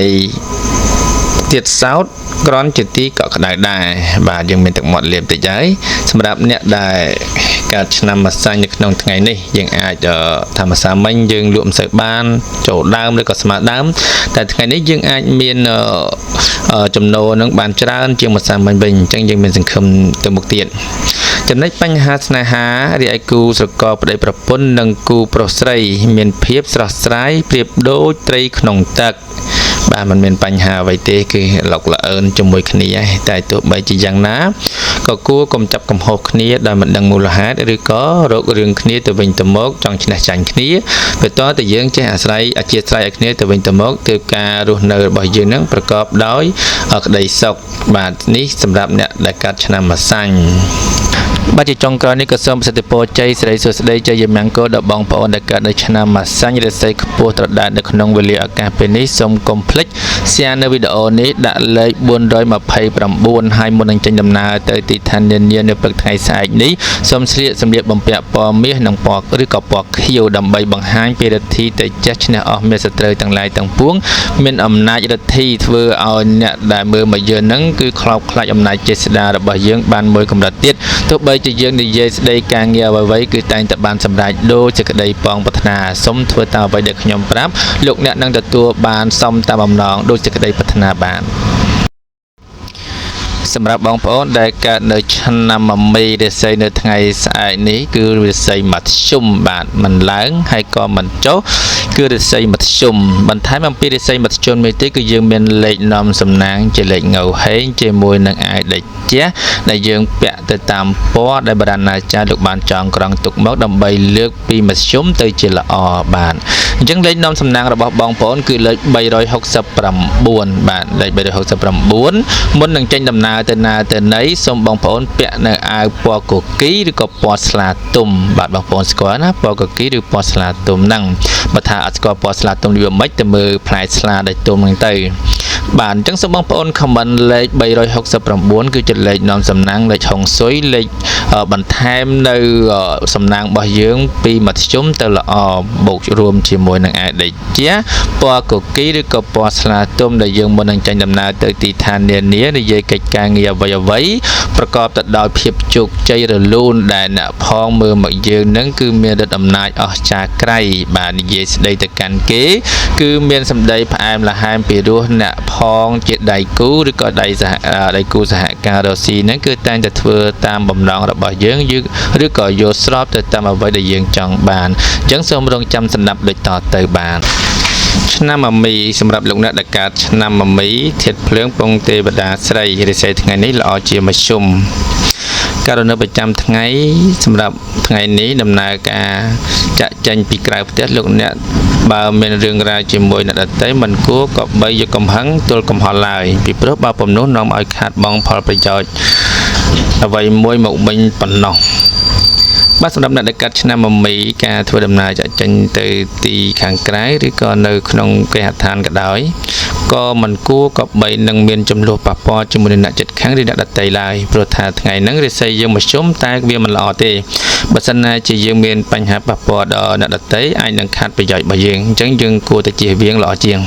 ទៀតសោតគ្រាន់ជាទីកក់ក្ដៅដែរបាទយើងមានទឹកមាត់លាបតិចហើយសម្រាប់អ្នកដែលកើតឆ្នាំម្សាញ់នៅក្នុងថ្ងៃនេះយើងអាចថាម្សាមិញយើងលក់មិនសូវបានចូលដើមឬក៏ស្មើដើមតែថ្ងៃនេះយើងអាចមានចំណូលនឹងបានច្រើនជាងម្សាមិញវិញអញ្ចឹងយើងមានសង្ឃឹមទៅមុខទៀតចំណុចបញ្ហាស្នេហារីឯគូស្រករប្តីប្រពន្ធនិងគូប្រុសស្រីមានភាពស្រស់ស្រាយប្រៀបដូចត្រីក្នុងទឹកបាទมันមានបញ្ហាអ្វីទេគឺឡុកល្អឿនជាមួយគ្នាឯងតែទោះបីជាយ៉ាងណាក៏គួរកុំចាប់កំហុសគ្នាដោយមិនដឹងមូលហេតុឬក៏រករឿងគ្នាទៅវិញទៅមកចង់ឈ្នះចាញ់គ្នាបន្តតែយើងចេះអាស្រ័យអធិស្ឋានឲ្យគ្នាទៅវិញទៅមកទើបការរស់នៅរបស់យើងនឹងប្រកបដោយក្តីសុខបាទនេះសម្រាប់អ្នកដែលកាត់ឆ្នាំម្សាញ់បាទជាចុងក្រោយនេះក៏សូមប្រសិទ្ធពរជ័យសិរីសួស្តីជ័យមង្គលដល់បងប្អូនដែលកើតនៅឆ្នាំម្សាញ់រាសីខ្ពស់ត្រដែតនៅក្នុងវេលាឱកាសពេលនេះសូមកុំភ្លេច share នៅវីដេអូនេះដាក់លេខ429ហើយមុននឹងចេញដំណើរទៅទីឋាននានានៅព្រឹកថ្ងៃស្អែកនេះសូមស្លៀកសម្លៀកបំពាក់ពណ៌មាសនិងពណ៌ឬក៏ពណ៌ខៀវដើម្បីបង្ហាញពីរិទ្ធីតេជះឈ្នះអស់មាសត្រូវទាំងឡាយទាំងពួងមានអំណាចរិទ្ធីធ្វើឲ្យអ្នកដែលមើលមកយើងនឹងគឺខ្លោបខ្លាចអំណាចចេស្តារបស់យើងបានមួយកម្រិតទៀតទោះបីជាយើងនិយាយស្ដីការងារអ្វីៗគឺតែងតែបានសម្រេចដូចជាក្តីប៉ងប្រាថ្នាសូមធ្វើតាមអ្វីដែលខ្ញុំប្រាប់លោកអ្នកនឹងទទួលបានសមតាមបំណងដូចជាក្តីប្រាថ្នាបានសម្រាប់បងប្អូនដែលកើតនៅឆ្នាំមមីរាសីនៅថ្ងៃស្អែកនេះគឺរាសីមធ្យមបាទមិនឡើងហើយក៏មិនចុះគឺរាសីមធ្យមបន្ថែមអំពីរាសីមធ្យមនេះទេគឺយើងមានលេខនាំសំណាងជាលេខងៅហេងជាមួយនឹងអាយដេជះដែលយើងពាក់ទៅតាមពណ៌ដែលបរណាចារ្យលោកបានចងក្រងទុកមកដើម្បីលើកពីមធ្យមទៅជាល្អបាទអញ្ចឹងលេខនាំសំណាងរបស់បងប្អូនគឺលេខ369បាទលេខ369មុននឹងចេញដំណើរទៅណាទៅណីសូមបងប្អូនពាក់នៅអាវពណ៌កូគីឬក៏ពណ៌ស្លាទុំបាទបងប្អូនស្គាល់ណាពណ៌កូគីឬពណ៌ស្លាទុំហ្នឹងបើថាអត់ស្គាល់ពណ៌ស្លាទុំវាមិនទៅមើលផ្លែស្លាដែលទុំហ្នឹងទៅបាទអញ្ចឹងសូមបងប្អូនខមមិនលេខ369គឺជាលេខនាំសំណាងលេខហុងស៊ុយលេខបន្ថែមនៅសំណាងរបស់យើងពីមធ្យមទៅល្អបូករួមជាមួយនឹងអាយដេជះពណ៌កូគីឬក៏ពណ៌ស្លាទុំដែលយើងមុននឹងចេញដំណើរទៅទីឋាននានានិយាយកិច្ចការងារអ្វីប្រកបទៅដោយភាពជោគជ័យរលូនដែលអ្នកផងមើលមកយើងនឹងគឺមានឫទ្ធិអំណាចអស្ចារ្យក្រៃបាទនិយាយស្ដីទៅកាន់គេគឺមានសម្ដីផ្អែមល្ហែមពីរោះអ្នកផងជាដៃគូឬក៏ដៃគូសហការរកស៊ីហ្នឹងគឺតែងតែធ្វើតាមបំណងរបស់យើងឬក៏យល់ស្របទៅតាមអ្វីដែលយើងចង់បានអញ្ចឹងសូមរងចាំស្ដាប់ដូចតទៅបានឆ្នាំមមីសម្រាប់លោកអ្នកដែលកើតឆ្នាំមមីធាតុភ្លើងពងទេវតាស្រីរាសីថ្ងៃនេះល្អជាមធ្យមការនៅប្រចាំថ្ងៃសម្រាប់ថ្ងៃនេះដំណើរការចាក់ចេញពីក្រៅផ្ទះលោកអ្នកបើមានរឿងរ៉ាវជាមួយអ្នកដទៃមិនគួរក៏បីយកកំហឹងទល់កំហល់ឡើយពីព្រោះបើពំនោះនាំឲ្យខាតបង់ផលប្រយោជន៍អ្វីមួយមកវិញប៉ុណ្ណោះ បាទសម្រាប់អ្នកដែលកាត់ឆ្នាំមមីការធ្វើដំណើរចាក់ចេញទៅទីខាងក្រៅឬក៏នៅក្នុងគេហដ្ឋានក៏ដោយក៏មិនគួរក៏បីនឹងមានចំនួនប៉ះពាល់ជាមួយនឹងអ្នកជិតខាងឬអ្នកដទៃឡើយព្រោះថាថ្ងៃហ្នឹងរាសីយើងមធ្យមតែវាមិនល្អទេបើសិនណាជាយើងមានបញ្ហាប៉ះពាល់ដល់អ្នកដទៃអាចនឹងខាត់ប្រយោជន៍របស់យើងអញ្ចឹងយើងគួរតែជៀសវាងល្អជាង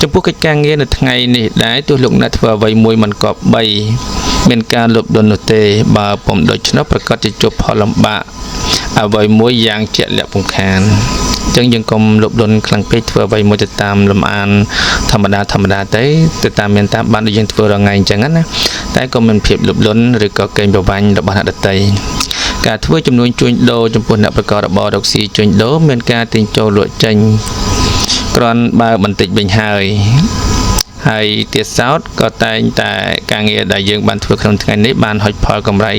ចំពោះកិច្ចការងារនៅថ្ងៃនេះដែរទោះលោកអ្នកធ្វើអ្វីមួយមិនក៏បីមានការលុបដុននោះទេបើពុំដូច្នោះប្រកាសជាជួបផលលំបាកអ្វីមួយយ៉ាងជាក់លាក់ពំខានអញ្ចឹងយើងកុំលុបដុនខ្លាំងពេកធ្វើអ្វីមួយទៅតាមលំអានធម្មតាទៅតាមមានតាមបានដូចយើងធ្វើរាល់ថ្ងៃអញ្ចឹងណាតែក៏មានភាពលុបដុនឬក៏កេងប្រវ័ញ្ចរបស់អ្នកដទៃការធ្វើចំនួនជួញដូរចំពោះអ្នកប្រកបរបររកស៊ីជួញដូរមានការទិញចូលលក់ចេញគ្រាន់បើបន្តិចវិញហើយទៀតសោតក៏តែងតែការងារដែលយើងបានធ្វើក្នុងថ្ងៃនេះបានហុចផលកម្រៃ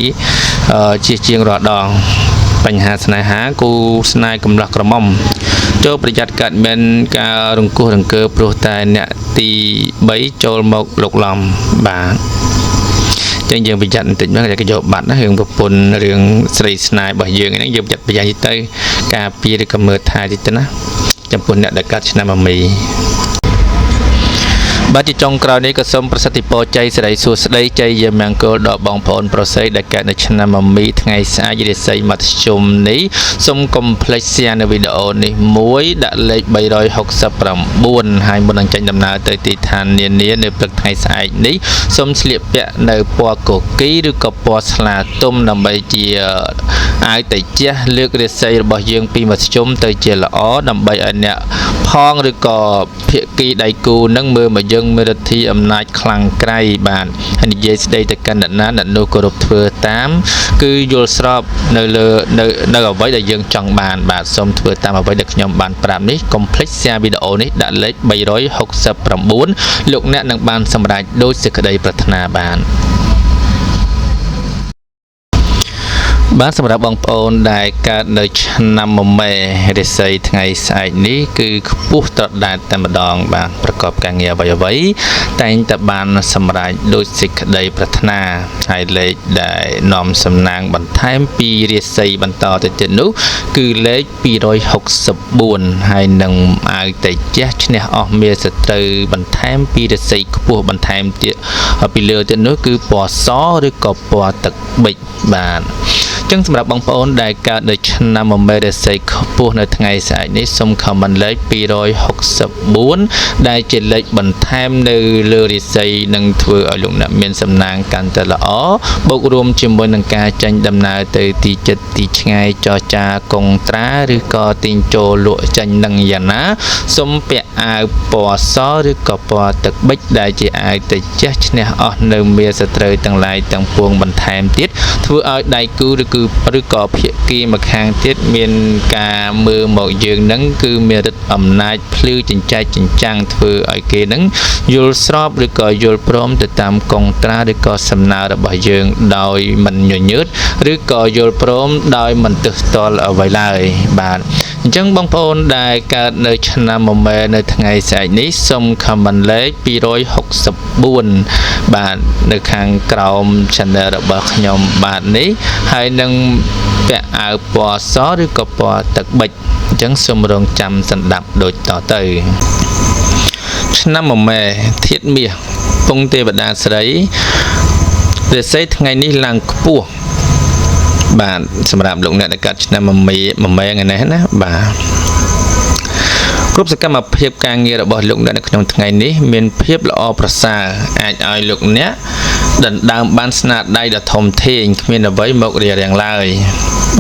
ជាងរាល់ដងបញ្ហាស្នេហាគូស្នេហ៍កំឡោះក្រមុំចូលប្រយ័ត្នកាត់មានការរង្គោះរង្គើព្រោះតែអ្នកទី3ចូលមកលុកឡំបាទចឹងយើងប្រយ័ត្នបន្តិចមកគេយកបាត់ណារឿងប្រពន្ធរឿងស្រីស្នេហ៍របស់យើងហ្នឹងយើងប្រយ័ត្នប្រយែងទៅការពារឬក៏មើលថែតិចទៅណាចំពោះអ្នកដែលកាត់ឆ្នាំមមីបាទជាចុងក្រោយនេះក៏សូមប្រសិទ្ធពរជ័យសិរីសួស្តីជ័យយាមង្គលដល់បងប្អូនប្រុសស្រីដែលកើតនៅឆ្នាំមមីថ្ងៃស្អែករាសីមធ្យមនេះសូមកុំភ្លេច share នៅវីដេអូនេះមួយដាក់លេខ369ហើយមុននឹងចេញដំណើរទៅទីឋាននានានៅព្រឹកថ្ងៃស្អែកនេះសូមស្លៀកពាក់នៅពណ៌កូគីឬក៏ពណ៌ស្លាទុំដើម្បីជាអាវតេជះលើករាសីរបស់យើងពីមធ្យមទៅជាល្អដើម្បីឲ្យអ្នកផងឬក៏ភាគីដៃគូនឹងមើលមកយើងមានរទ្ធីអំណាចខ្លាំងក្រៃបាទហើយនិយាយស្ដីទៅកាន់អ្នកណាអ្នកនោះគោរពធ្វើតាមគឺយល់ស្របនៅអ្វីដែលយើងចង់បានបាទសូមធ្វើតាមអ្វីដែលខ្ញុំបានប្រាប់នេះកុំភ្លេច share វីដេអូនេះដាក់លេខ369លោកអ្នកនឹងបានសម្រេចដោយសេចក្តីប្រាថ្នាបានបាទសម្រាប់បងប្អូនដែលកើតនៅឆ្នាំមមែរាសីថ្ងៃស្អែកនេះគឺខ្ពស់ត្រដែតតែម្ដងបាទប្រកបការងារអ្វីតែងតែបានសម្រេចដោយសេចក្តីប្រាថ្នាហើយលេខដែលនាំសំណាងបន្ថែមពីរាសីបន្តទៅទៀតនោះគឺលេខ264ហើយនឹងអាវតេជះឈ្នះអស់មាសត្រូវបន្ថែមពីរាសីខ្ពស់បន្ថែមទៀតពីលើទៀតនោះគឺពណ៌សឬក៏ពណ៌ទឹកប៊ិចបាទចឹងសម្រាប់បងប្អូនដែលកើតនៅឆ្នាំមមែរាសីខ្ពស់នៅថ្ងៃស្អែកនេះសូមខមមិនលេខ264ដែលជាលេខបន្ថែមនៅលើរាសីនឹងធ្វើឲ្យលោកអ្នកមានសំណាងកាន់តែល្អបូករួមជាមួយនឹងការចាញ់ដំណើរទៅទីជិតទីឆ្ងាយចរចាកុងត្រាឬក៏ទីចូលលក់ចាញ់នឹងយ៉ាងណាសូមពាក់អាវពណ៌សឬក៏ពណ៌ទឹកប៊ិចដែលជាអាវតេជះឈ្នះអស់នៅមាសត្រូវទាំងឡាយទាំងពួងបន្ថែមទៀតធ្វើឲ្យដៃគូឬក៏ភាគីម្ខាងទៀតមានការមើលមកយើងនឹងគឺមានឫទ្ធិអំណាចភ្លឺចិញ្ចែកចិញ្ចាំងធ្វើឲ្យគេនឹងយល់ស្របឬក៏យល់ព្រមទៅតាមកុងត្រាឬក៏សំណើរបស់យើងដោយមិនញញើតឬក៏យល់ព្រមដោយមិនទើសទាល់អ្វីឡើយបាទអញ្ចឹងបងប្អូនដែលកើតនៅឆ្នាំមមែនៅថ្ងៃស្អែកនេះសូមខមមិនលេខ264បាទនៅខាងក្រោម channel របស់ខ្ញុំបាទនេះហើយនឹងពាក់អាវពណ៌សឬក៏ពណ៌ទឹកប៊ិចអញ្ចឹងសូមរងចាំសន្តាប់ដូចតទៅឆ្នាំមមែធាតុមាសពងទេវតាស្រីរាសីថ្ងៃនេះឡើងខ្ពស់បាទសម្រាប់លោកអ្នកដែលកើតឆ្នាំមមែថ្ងៃនេះណាបាទគ្រប់សកម្មភាពការងាររបស់លោកអ្នកនៅក្នុងថ្ងៃនេះមានភាពល្អប្រសើរអាចឲ្យលោកអ្នកដណ្ដើមបានស្នាដៃដ៏ធំធេងគ្មានអ្វីមករារាំងឡើយ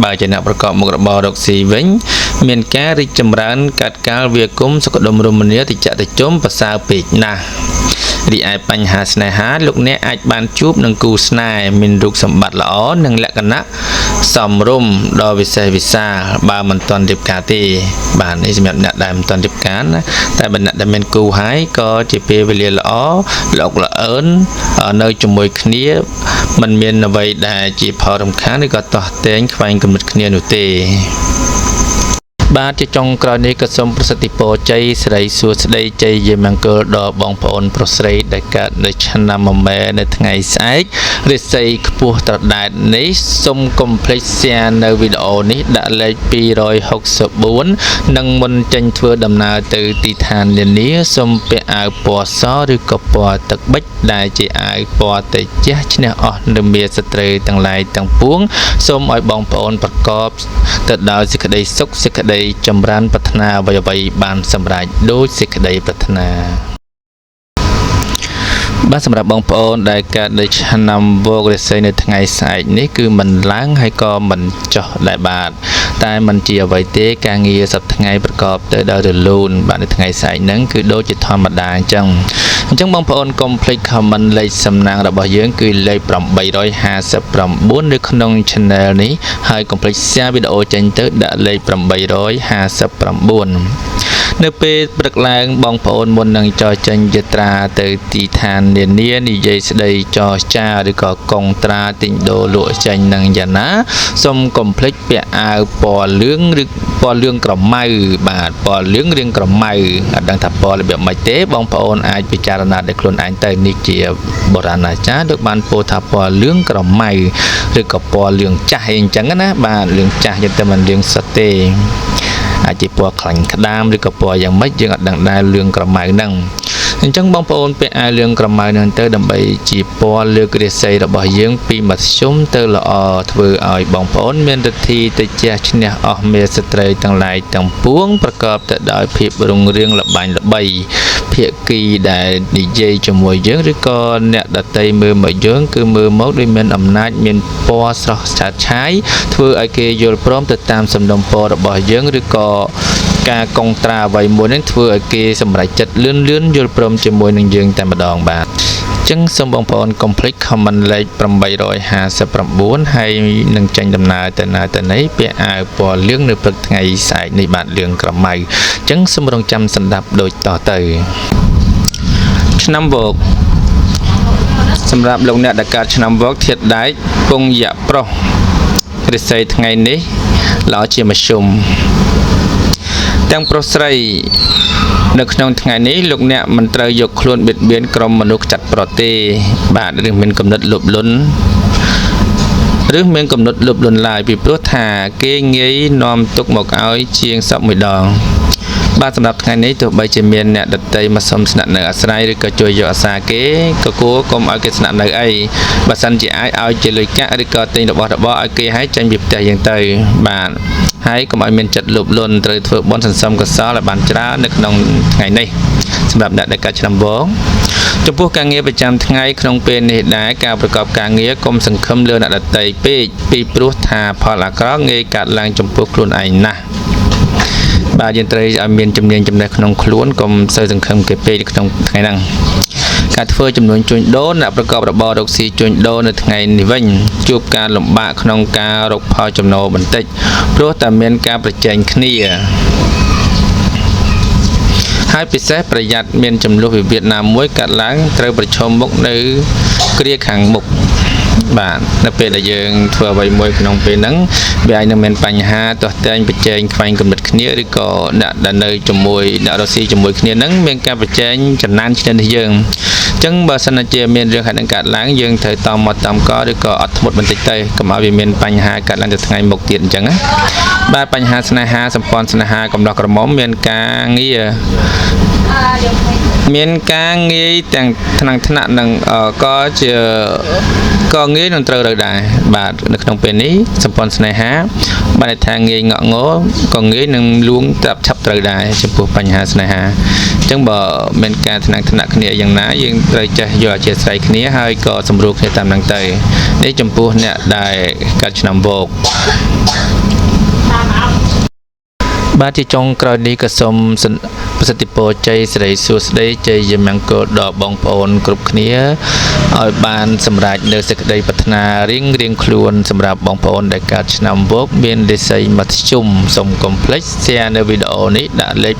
បើជាអ្នកប្រកបមុខរបររកស៊ីវិញមានការរីកចម្រើនកាត់កាលវាគុំសុខដុមរមនាតិចតិចុំប្រសើរពេកណាស់រីឯបញ្ហាស្នេហាលោកអ្នកអាចបានជួបនឹងគូស្នេហ៍មានរូបសម្បត្តិល្អនិងលក្ខណៈសមរម្យដ៏វិសេសវិសាលបើមិនទាន់រៀបការទេបាទនេះសម្រាប់អ្នកដែលមិនទាន់រៀបការណាតែបើអ្នកដែលមានគូហើយក៏ជាពេលវេលាល្អលោកល្អើននៅជាមួយគ្នាមិនមានអ្វីដែលជាផលរំខានឬក៏តោះតែងខ្វែងគំនិតគ្នានោះទេ បាទជាចុងក្រោយនេះក៏សូមប្រសិទ្ធពរជ័យសិរីសួស្តីជ័យយាមង្គលដល់បងប្អូនប្រុសស្រីដែលកើតនៅឆ្នាំមមែនៅថ្ងៃស្អែករាសីខ្ពស់ត្រដែតនេះសូមកុំភ្លេច share នៅវីដេអូនេះដាក់លេខ264និងមុនចេញធ្វើដំណើរទៅទីឋាននានាសូមពាក់អាវពណ៌សឬក៏ពណ៌ទឹកប៊ិចដែលជាអាវពណ៌ត្រជាក់ឈ្នះអស់នូវមាសត្រូវទាំងឡាយទាំងពួងសូមឲ្យបងប្អូនប្រកបទៅដោយសេចក្តីសុខសេចក្តីចម្រើនប្រាថ្នាអ្វីៗបានសម្រេចដោយសេចក្តីប្រាថ្នាបាទសម្រាប់បងប្អូនដែលកើតនៅឆ្នាំវោករាសីនៅថ្ងៃស្អែកនេះគឺមិនឡើងហើយក៏មិនចុះដែរបាទតែមិនជាអ្វីទេការងារសប្តាហ៍ថ្ងៃប្រកបទៅដោយរលូនបាទនៅថ្ងៃស្អែកហ្នឹងគឺដូចជាធម្មតាអញ្ចឹងបងប្អូនកុំភ្លេច comment លេខសំណាងរបស់យើងគឺលេខ859នៅក្នុង channel នេះហើយកុំភ្លេច share វីដេអូចេញទៅដាក់លេខ859នៅពេលព្រឹកឡើងបងប្អូនមុននឹងចរចេញយាត្រាទៅទីឋាននានានិយាយស្ដីចរចាឬក៏កងត្រាទិញដូរលក់ចេញនឹងយ៉ាងណាសូមកុំភ្លេចពាក់អាវពណ៌លឿងឬពណ៌លឿងក្រមៅបាទពណ៌លឿងរាងក្រមៅអត់ដឹងថាពណ៌របៀបម៉េចទេបងប្អូនអាចពិចារណាដោយខ្លួនឯងទៅនេះជាបុរាណអាចារ្យដូចបានពោលថាពណ៌លឿងក្រមៅឬក៏ពណ៌លឿងចាស់អីអញ្ចឹងណាបាទលឿងចាស់យើងតែមិនលឿងសុទ្ធទេអាចជាពណ៌ខ្លាញ់ក្តាមឬក៏ពណ៌យ៉ាងម៉េចយើងអត់ដឹងដែរលឿងក្រមៅហ្នឹងអញ្ចឹងបងប្អូនពាក់អាវលឿងក្រមៅហ្នឹងទៅដើម្បីជាពណ៌លើករាសីរបស់យើងពីមធ្យមទៅល្អធ្វើឲ្យបងប្អូនមានរិទ្ធីទៅជះឈ្នះអស់មេស្ត្រីទាំងឡាយទាំងពួងប្រកបទៅដោយភាពរុងរឿងល្បាញល្បីភាគីដែលនិយាយជាមួយយើងឬក៏អ្នកដតីមើលមកយើងគឺមើលមកដូចមានអំណាចមានពណ៌ស្រស់ឆើតឆាយធ្វើឲ្យគេយល់ព្រមទៅតាមសំណុំពររបស់យើងឬក៏ការកងត្រាអ្វីមួយនឹងធ្វើឲ្យគេសម្រេចចិត្តលឿនយល់ព្រមជាមួយនឹងយើងតែម្ដងបាទចឹងសូមបងប្អូនកុំភ្លេច comment លេខ859ហើយនឹងចេញដំណើរទៅណាទៅណីពាក់អាវពណ៌លឿងនៅព្រឹកថ្ងៃស្អែកនេះបាទលឿងក្រមៅចឹងសូមរងចាំស្ដាប់ដូចតទៅឆ្នាំវោកសម្រាប់លោកអ្នកដែលកើតឆ្នាំវោកធាតុដែកពងយៈប្រុសរាសីថ្ងៃនេះល្អជាមធ្យមទាំងប្រុសស្រីនៅក្នុងថ្ងៃនេះលោកអ្នកមិនត្រូវយកខ្លួនបៀតបៀនក្រុមមនុស្សចាត់ប្រទេបាទឬមានកំណត់លុបលុនឬមានកំណត់លុបលុនឡើយពីព្រោះថាគេងាយនាំទុកមកឲ្យជាងសពមួយដងបាទសម្រាប់ថ្ងៃនេះទោះបីជាមានអ្នកដតីមកសុំស្នាក់នៅអាស្រ័យឬក៏ជួយយកអាសាគេក៏គួរកុំឲ្យគេស្នាក់នៅអីបើសិនជាអាចឲ្យជាលុយកាក់ឬក៏ទិញរបស់របរឲ្យគេឲ្យចេញពីផ្ទះយើងទៅបាទហើយកុំឲ្យមានចិត្តលោភលន់ត្រូវធ្វើបុណ្យសន្សំកុសលឲ្យបានច្រើននៅក្នុងថ្ងៃនេះសម្រាប់អ្នកដែលកើតឆ្នាំវោកចំពោះការងារប្រចាំថ្ងៃក្នុងពេលនេះដែរការប្រកបការងារកុំសង្ឃឹមលើអ្នកដតីពេកពីព្រោះថាផលអាក្រក់ងាយកើតឡើងចំពោះខ្លួនឯងណាស់បាទយើងត្រូវឲ្យមានជំនាញចំណេះក្នុងខ្លួនកុំសូវសង្ឃឹមគេពេកក្នុងថ្ងៃហ្នឹងការធ្វើចំនួនជួញដូរអ្នកប្រកបរបររកស៊ីជួញដូរនៅថ្ងៃនេះវិញជួបការលំបាកក្នុងការរកផលចំណូលបន្តិចព្រោះតែមានការប្រជែងគ្នាហើយពិសេសប្រយ័ត្នមានចំនួនវិវាទណាមួយកាត់ឡើងត្រូវប្រឈមមុខនៅគ្រាខាងមុខបាទនៅពេលដែលយើងធ្វើអ្វីមួយក្នុងពេលហ្នឹងវាអាចនឹងមានបញ្ហាទាស់តែងប្រជែងខ្វែងគំនិតគ្នាឬក៏អ្នកដែលនៅជាមួយអ្នករកស៊ីជាមួយគ្នាហ្នឹងមានការប្រជែងចំណានឈ្នះនេះយើងអញ្ចឹងបើសិនជាមានរឿងហេតុនឹងកើតឡើងយើងត្រូវតមមកតាមកឬក៏អត់ធ្មត់បន្តិចទៅកុំឲ្យវាមានបញ្ហាកើតឡើងទៅថ្ងៃមុខទៀតអញ្ចឹងណាបាទបញ្ហាស្នេហាសម្ព័ន្ធស្នេហាកំឡោះក្រមុំមានការងារទាំងថ្នាក់និងក៏ជាក៏ងាយនឹងត្រូវរើដែរបាទនៅក្នុងពេលនេះសម្ព័ន្ធស្នេហាបានថាងាយងក់ងក៏ងាយនឹងលួងត្រាប់ឆាប់ត្រូវដែរចំពោះបញ្ហាស្នេហាអញ្ចឹងបើមានការថ្នាក់គ្នាយ៉ាងណាយើងត្រូវចេះយកអធិស្ឋានគ្នាហើយក៏សម្រួលគ្នាតាមនឹងទៅនេះចំពោះអ្នកដែលកើតឆ្នាំវោកបាទជាចុងក្រោយនេះក៏សូម ប្រសិទ្ធពរជ័យសិរីសួស្តីជ័យមង្គលដល់បងប្អូនគ្រប់គ្នាឲ្យបានសម្រេចនៅសេចក្តីប្រាថ្នារៀងខ្លួនសម្រាប់បងប្អូនដែលកើតឆ្នាំវកមានរាសីមធ្យមសូមកុំភ្លេច share នៅវីដេអូនេះដាក់លេខ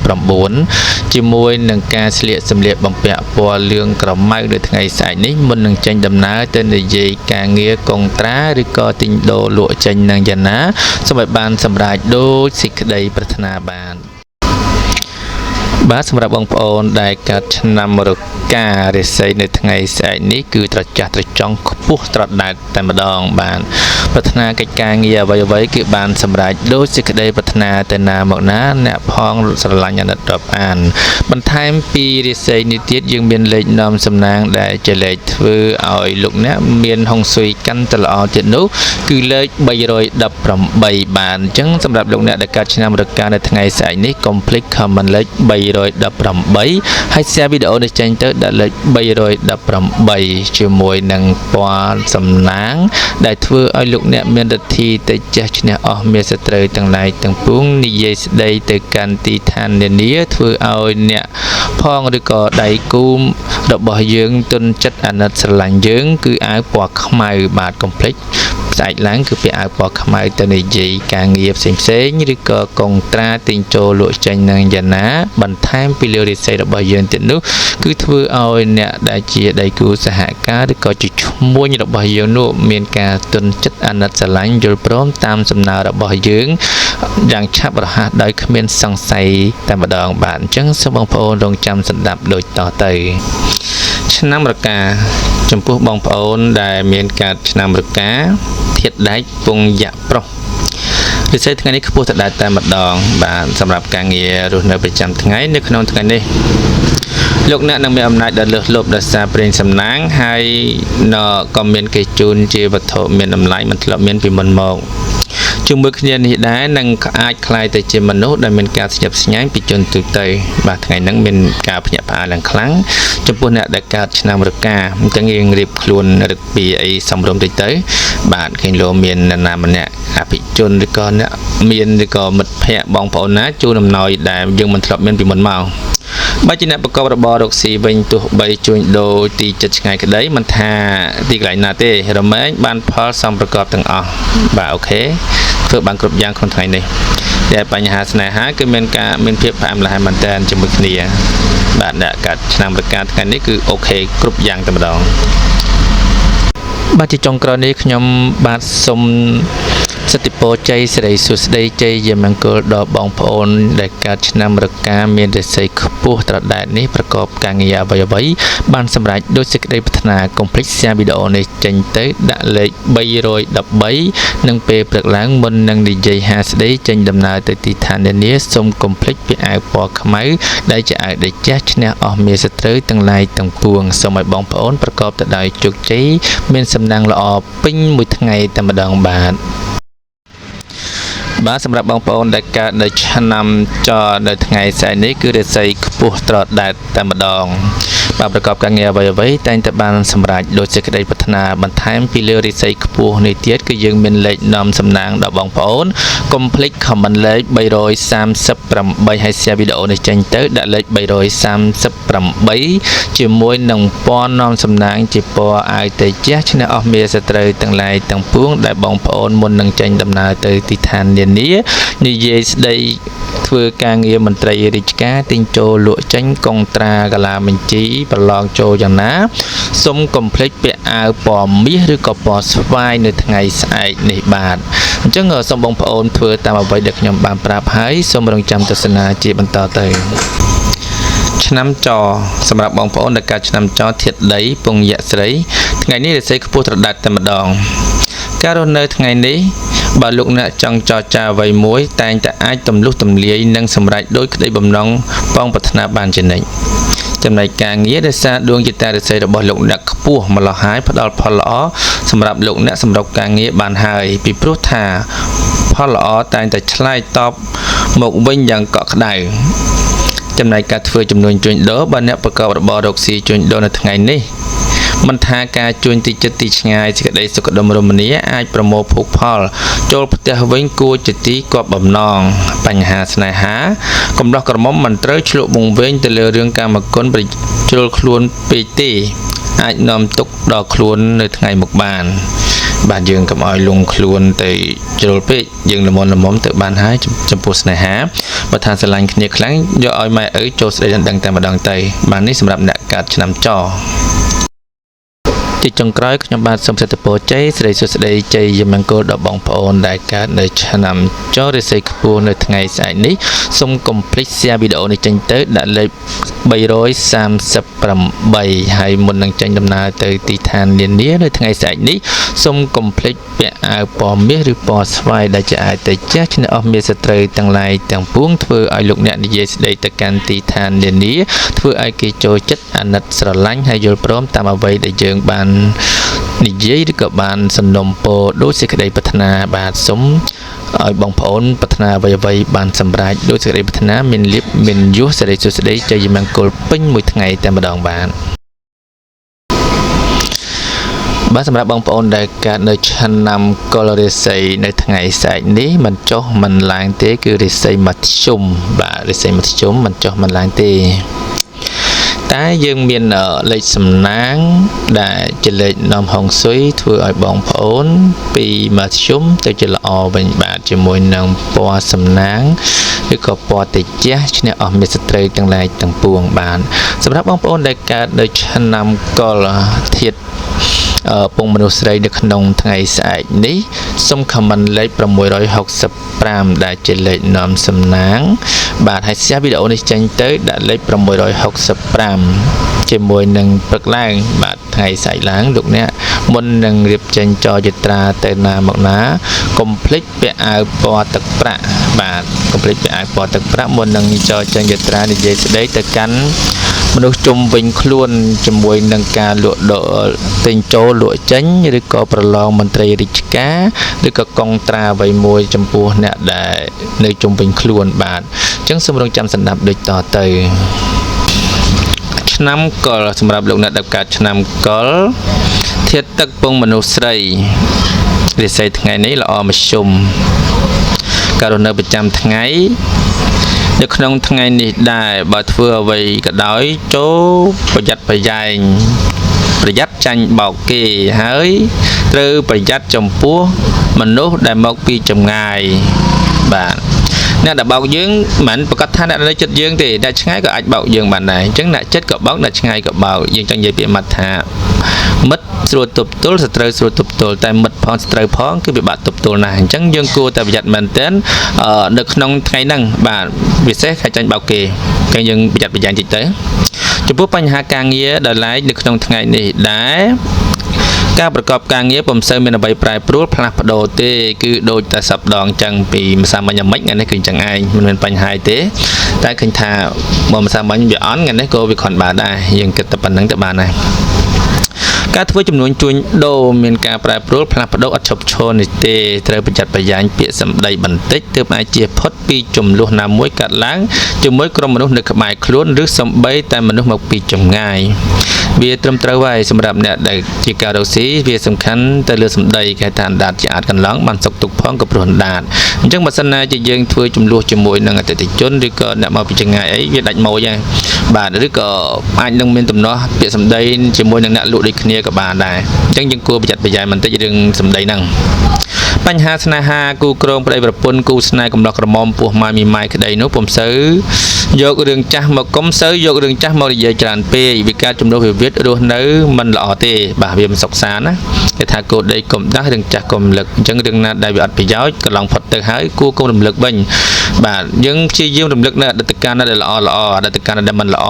859ជាមួយនឹងការស្លៀកសម្លៀកបំពាក់ពណ៌លឿងក្រមៅនៅថ្ងៃស្អែកនេះមុននឹងចេញដំណើរទៅនិយាយការងារកុងត្រាឬក៏ទិញដូរលក់ចេញនឹងយ៉ាងណាសូមឲ្យបានសម្រេចដូចសេចក្តីប្រាថ្នាបានបាទសម្រាប់បងប្អូនដែលកើតឆ្នាំរការាសីនៅថ្ងៃស្អែកនេះគឺត្រចះត្រចង់ខ្ពស់ត្រដែតតែម្ដងបានប្រាថ្នាកិច្ចការងារអ្វីគឺបានសម្រេចដូចសេចក្តីប្រាថ្នាទៅណាមកណាអ្នកផងស្រឡាញ់អាណិតរាប់អានបន្ថែមពីរាសីនេះទៀតយើងមានលេខនាំសំណាងដែលជាលេខធ្វើឲ្យលោកអ្នកមានហុងស៊ុយកាន់តែល្អទៀតនោះគឺលេខ318បានអញ្ចឹងសម្រាប់លោកអ្នកដែលកើតឆ្នាំរកានៅថ្ងៃស្អែកនេះកុំភ្លេច comment លេខ318ហើយ share វីដេអូនេះចេញទៅដាក់លេខ318ជាមួយនឹងពណ៌សំណាងដែលធ្វើឲ្យលោកអ្នកមានរិទ្ធីទៅចេះឈ្នះអស់មានសត្រូវទាំងឡាយទាំងពួងនិយាយស្ដីទៅកាន់ទីឋាននានាធ្វើឲ្យអ្នកផងឬក៏ដៃគូរបស់យើងទុនចិត្តអាណិតស្រឡាញ់យើងគឺអាវពណ៌ខ្មៅបាទកុំភ្លេចស្អែកឡើងគឺពាក់អាវពណ៌ខ្មៅទៅនិយាយការងារផ្សេងឬក៏កុងត្រាទិញចូលលក់ចេញនឹងយ៉ាងណាបន្ថែមពីលើរាសីរបស់យើងទៀតនោះគឺធ្វើឲ្យអ្នកដែលជាដៃគូសហការឬក៏ជាឈ្មួញរបស់យើងនោះមានការទុនចិត្តអាណិតស្រឡាញ់យល់ព្រមតាមសំណើរបស់យើងយ៉ាងឆាប់រហ័សដោយគ្មានសង្ស័យតែម្ដងបាទអញ្ចឹងសូមបងប្អូនរងចាំស្ដាប់ដូចតទៅឆ្នាំរកាចំពោះបងប្អូនដែលមានកើតឆ្នាំរកាធាតុដែកពងយៈប្រុសរាសីថ្ងៃនេះខ្ពស់ទៅដែរតែម្ដងបាទសម្រាប់ការងាររស់នៅប្រចាំថ្ងៃនៅក្នុងថ្ងៃនេះលោកអ្នកនឹងមានអំណាចដ៏លើសលប់ដោយសារព្រេងសំណាងហើយក៏មានគេជូនជាវត្ថុមានតម្លៃមិនធ្លាប់មានពីមុនមកជាមួយគ្នានេះដែរនឹងអាចคล้ายទៅជាមនុស្សដែលមានការស្ញប់ស្ញែងពីជនទូទៅបាទថ្ងៃហ្នឹងមានការភ្ញាក់ផ្អើលឡើងខ្លាំងចំពោះអ្នកដែលកើតឆ្នាំរកាអញ្ចឹងយើងរៀបខ្លួនរឹកពីអីសំរុំតិចទៅបាទឃើញលោកមាននរណាម្នាក់អភិជនឬក៏អ្នកមានឬក៏មិត្តភ័ក្តិបងប្អូនណាជួនអំណោយដែលយើងមិនធ្លាប់មានពីមុនមកបើជាអ្នកប្រកបរបររកស៊ីវិញទោះបីជួញដូរទីចិត្តឆ្ងាយក្តីមិនថាទីកន្លែងណាទេរមែងបានផលសំប្រកបទាំងអស់បាទអូខេធ្វើបានគ្រប់យ៉ាងក្នុងថ្ងៃនេះតែបញ្ហាស្នេហាគឺមានភាពផ្អែមល្ហែមមែនតើជាមួយគ្នាបាទអ្នកកាត់ឆ្នាំរកាថ្ងៃនេះគឺអូខេគ្រប់យ៉ាងតែម្ដងបាទជាចុងក្រោយនេះខ្ញុំបាទសូមសិទ្ធិពរជ័យសិរីសួស្តីជ័យមង្គលដល់បងប្អូនដែលកើតឆ្នាំរកាមានរាសីខ្ពស់ត្រដែតនេះប្រកបការងារអ្វីបានសម្រេចដោយសេចក្តីប្រាថ្នាកុំភ្លេច share វីដេអូនេះចេញទៅដាក់លេខ313និងពេលព្រឹកឡើងមុននឹងនិយាយហាស្ដីចេញដំណើរទៅទីឋាននានាសូមកុំភ្លេចពាក់អាវពណ៌ខ្មៅដែលជាអាវដែលជះឈ្នះអស់មានសត្រូវទាំងឡាយទាំងពួងសូមឲ្យបងប្អូនប្រកបទៅដោយជោគជ័យមានសំណាងល្អពេញមួយថ្ងៃតែម្ដងបាទសម្រាប់បងប្អូនដែលកើតនៅឆ្នាំចនៅថ្ងៃស្អែកនេះគឺរាសីខ្ពស់ត្រដែតតែម្ដងបាទប្រកបការងារអ្វីតែងតែបានសម្រេចដោយសេចក្តីប្រាថ្នាបន្ថែមពីលើរាសីខ្ពស់នេះទៀតគឺយើងមានលេខនាំសំណាងដល់បងប្អូនកុំភ្លេច comment លេខ338ហើយ share វីដេអូនេះចេញទៅដាក់លេខ338ជាមួយនឹងពណ៌នាំសំណាងជាពណ៌អាវតេជះឈ្នះអស់មានសត្រូវទាំងឡាយទាំងពួងដែលបងប្អូនមុននឹងចេញដំណើរទៅទីឋាននានិយាយស្ដីធ្វើការងារមន្ត្រីរាជការទិញចូលលក់ចេញកុងត្រាកាឡាបញ្ជីប្រឡងចូលយ៉ាងណាសូមកុំភ្លេចពាក់អាវពណ៌មាសឬក៏ពណ៌ស្វាយនៅថ្ងៃស្អែកនេះបាទអញ្ចឹងសូមបងប្អូនធ្វើតាមអ្វីដែលខ្ញុំបានប្រាប់ហើយសូមរងចាំទស្សនាជាបន្តទៅឆ្នាំចសម្រាប់បងប្អូនដែលកើតឆ្នាំចធាតុដីពងយៈស្រីថ្ងៃនេះរាសីខ្ពស់ត្រដែតតែម្ដងការរស់នៅថ្ងៃនេះបើលោកអ្នកចង់ចរចាអ្វីមួយតែងតែអាចទម្លុះទម្លាយនិងសម្រេចដោយក្តីបំណងបងប្រាថ្នាបានជានិច្ចចំណែកការងារដោយសារដួងចិត្តរាសីរបស់លោកអ្នកខ្ពស់ម្ល៉េះហើយផ្ដល់ផលល្អសម្រាប់លោកអ្នកសម្រាប់ការងារបានហើយពីព្រោះថាផលល្អតែងតែឆ្លើយតបមកវិញយ៉ាងកក់ក្ដៅចំណែកការធ្វើចំនួនជួញដូរបើអ្នកប្រកបរបររកស៊ីជួញដូរនៅថ្ងៃនេះ មិនថាការជួញទីចិត្តទីឆ្ងាយសេចក្តីសុខដុមរមនាអាចប្រមូលភោគផលចូលផ្ទះវិញគួរជាទីគប់បំណងបញ្ហាស្នេហាកំឡោះក្រមុំមិនត្រូវឆ្លក់វង្វេងទៅលើរឿងកាមគុណប្រជ្រុលខ្លួនពេកទេអាចនាំទុកដល់ខ្លួននៅថ្ងៃមុខបានបាទយើងកុំឲ្យលងខ្លួនទៅជ្រុលពេកយើងល្មមទៅបានហើយចំពោះស្នេហាបើថាស្រឡាញ់គ្នាខ្លាំងយកឲ្យម៉ែឪចូលស្ដីដណ្ដឹងតែម្ដងទៅបាទនេះសម្រាប់អ្នកកើតឆ្នាំចជាចុងក្រោយខ្ញុំបាទសូមសិទ្ធិពរជ័យសិរីសួស្តីជ័យមង្គលដល់បងប្អូនដែលកើតនៅឆ្នាំចរិស័យខ្ពស់នៅថ្ងៃស្អែកនេះសូមកុំភ្លេច share វីដេអូនេះចេញទៅដាក់លេខ338ហើយមុននឹងចេញដំណើរទៅទីឋាននានានៅថ្ងៃស្អែកនេះសូមកុំភ្លេចពាក់អាវពណ៌មាសឬពណ៌ស្វាយដែលជាអាចទៅចាស់ឈ្នះអស់មាសត្រូវទាំងឡាយទាំងពួងធ្វើឲ្យលោកអ្នកនិយាយស្ដីទៅកាន់ទីឋាននានាធ្វើឲ្យគេចូលចិត្តអាណិតស្រឡាញ់ហើយយល់ព្រមតាមអ្វីដែលយើងបាននិយាយឬក៏បានសំណុំពរដោយសេចក្តីប្រាថ្នាបាទសូមឲ្យបងប្អូនប្រាថ្នាអ្វីបានសម្រេចដោយសេចក្តីប្រាថ្នាមានលៀបមានយុះសេរីសុស្តីជ័យមង្គលពេញមួយថ្ងៃតែម្ដងបាទសម្រាប់បងប្អូនដែលកើតនៅឆ្នាំកុលរាសីនៅថ្ងៃស្អែកនេះមិនចុះមិនឡើងទេគឺរាសីមធ្យមបាទរាសីមធ្យមមិនចុះមិនឡើងទេតែយើងមានលេខសំណាងដែលជាលេខនាំហុងស៊ុយធ្វើឲ្យបងប្អូនពីមធ្យមទៅជាល្អវិញបាទជាមួយនឹងពណ៌សំណាងឬក៏ពណ៌តិចឈ្នះអស់មាសត្រូវទាំងឡាយទាំងពួងបាទសម្រាប់បងប្អូនដែលកើតនៅឆ្នាំកុលធាតុពងមនុស្សស្រីនៅក្នុងថ្ងៃស្អែកនេះសូមខមមិនលេខ665ដែលជាលេខនាំសំណាងបាទហើយ share វីដេអូនេះចេញទៅដាក់លេខ665ជាមួយនឹងព្រឹកឡើងបាទថ្ងៃស្អែកឡើងលោកអ្នកមុននឹងរៀបចេញចរយាត្រាទៅណាមកណាកុំភ្លេចពាក់អាវពណ៌ទឹកប្រាក់បាទកុំភ្លេចពាក់អាវពណ៌ទឹកប្រាក់មុននឹងចរចេញយាត្រានិយាយស្ដីទៅកាន់មនុស្សជុំវិញខ្លួនជាមួយនឹងការលក់ដូរទិញចូលលក់ចេញឬក៏ប្រឡងមន្ត្រីរាជការឬក៏កងត្រាអ្វីមួយចំពោះអ្នកដែលនៅជុំវិញខ្លួនបាទអញ្ចឹងសូមរងចាំស្ដាប់ដូចតទៅឆ្នាំកុលសម្រាប់លោកអ្នកដែលកើតឆ្នាំកុលធាតុទឹកពងមនុស្សស្រីរាសីថ្ងៃនេះល្អមធ្យមការនៅប្រចាំថ្ងៃនៅក្នុងថ្ងៃនេះដែរបើធ្វើអ្វីក៏ដោយចូលប្រយ័ត្នប្រយែងប្រយ័ត្នចាញ់បោកគេហើយត្រូវប្រយ័ត្នចំពោះមនុស្សដែលមកពីចម្ងាយបាទអ្នកដែលបោកយើងមិនប្រកាសថាអ្នកនៅចិត្តយើងទេអ្នកឆ្ងាយក៏អាចបោកយើងបានដែរអញ្ចឹងអ្នកចិត្តក៏បោកអ្នកឆ្ងាយក៏បោកយើងចង់និយាយពីមាត់ថាមិត្តស្រួលទប់ទល់សត្រូវស្រួលទប់ទល់តែមិត្តផងសត្រូវផងគឺពិបាកទប់ទល់ណាស់អញ្ចឹងយើងគួរតែប្រយ័ត្នមែនទែននៅក្នុងថ្ងៃហ្នឹងបាទពិសេសខាចាញ់បោកគេអញ្ចឹងយើងប្រយ័ត្នប្រយែងតិចទៅចំពោះបញ្ហាការងារដែលឡែកនៅក្នុងថ្ងៃនេះដែរការប្រកបការងារពុំសូវមានអ្វីប្រែប្រួលផ្លាស់ប្ដូរទេគឺដូចតែសប្ដងអញ្ចឹងពីម្សាមិញអាម៉េចថ្ងៃនេះគឺអញ្ចឹងឯងមិនមានបញ្ហាទេតែឃើញថាមកម្សាមិញវាអន់ថ្ងៃនេះក៏វាគ្រាន់បានដែរយើងគិតតែប៉ុណ្្នឹងទៅបានដែរការធ្វើចំនួនជួញដូរមានការប្រែប្រួលផ្លាស់ប្ដូរអត់ឈប់ឈរនេះទេត្រូវប្រយ័ត្នប្រយែងពាក្យសម្ដីបន្តិចទើបអាចជៀសផុតពីចំនួនណាមួយកាត់ឡើងជាមួយក្រុមមនុស្សនៅក្បែរខ្លួនឬសំបីតែមនុស្សមកពីចម្ងាយវាត្រឹមត្រូវហើយសម្រាប់អ្នកដែលជាការរកស៊ីវាសំខាន់ទៅលើសម្ដីគេថាអណ្ដាតជាអាចកន្លងបានសុកទុកផងក៏ព្រោះអណ្ដាតអញ្ចឹងបើសិនណាជាយើងធ្វើចំនួនជាមួយនឹងអតិថិជនឬក៏អ្នកមកពីចម្ងាយអីវាដាច់ម៉ូយហើយបាទឬក៏អាចនឹងមានទំនាស់ពាក្យសម្ដីជាមួយនឹងអ្នកលក់ដូចគ្នាក៏បានដែរអញ្ចឹងយើងគួរប្រយ័ត្នប្រយែងបន្តិចរឿងសម្ដីហ្នឹងបញ្ហាស្នេហាគូក្រងប្តីប្រពន្ធគូស្នេហ៍កំឡោះក្រមុំពោះម៉ាយមីម៉ាយក្តីនោះពុំសូវយករឿងចាស់មកកុំសូវយករឿងចាស់មកនិយាយច្រើនពេកវាកើតចំនួនវិវាទរស់នៅមិនល្អទេបាទវាមិនសុខសាន្តណាគេថាគោដីកុំដាស់រឿងចាស់កុំរំលឹកអញ្ចឹងរឿងណាដែលវាអត់ប្រយោជន៍កន្លងផុតទៅហើយគួរកុំរំលឹកវិញបាទយើងព្យាយាមរំលឹកនៅអតីតកាលដែលល្អអតីតកាលដែលមិនល្អ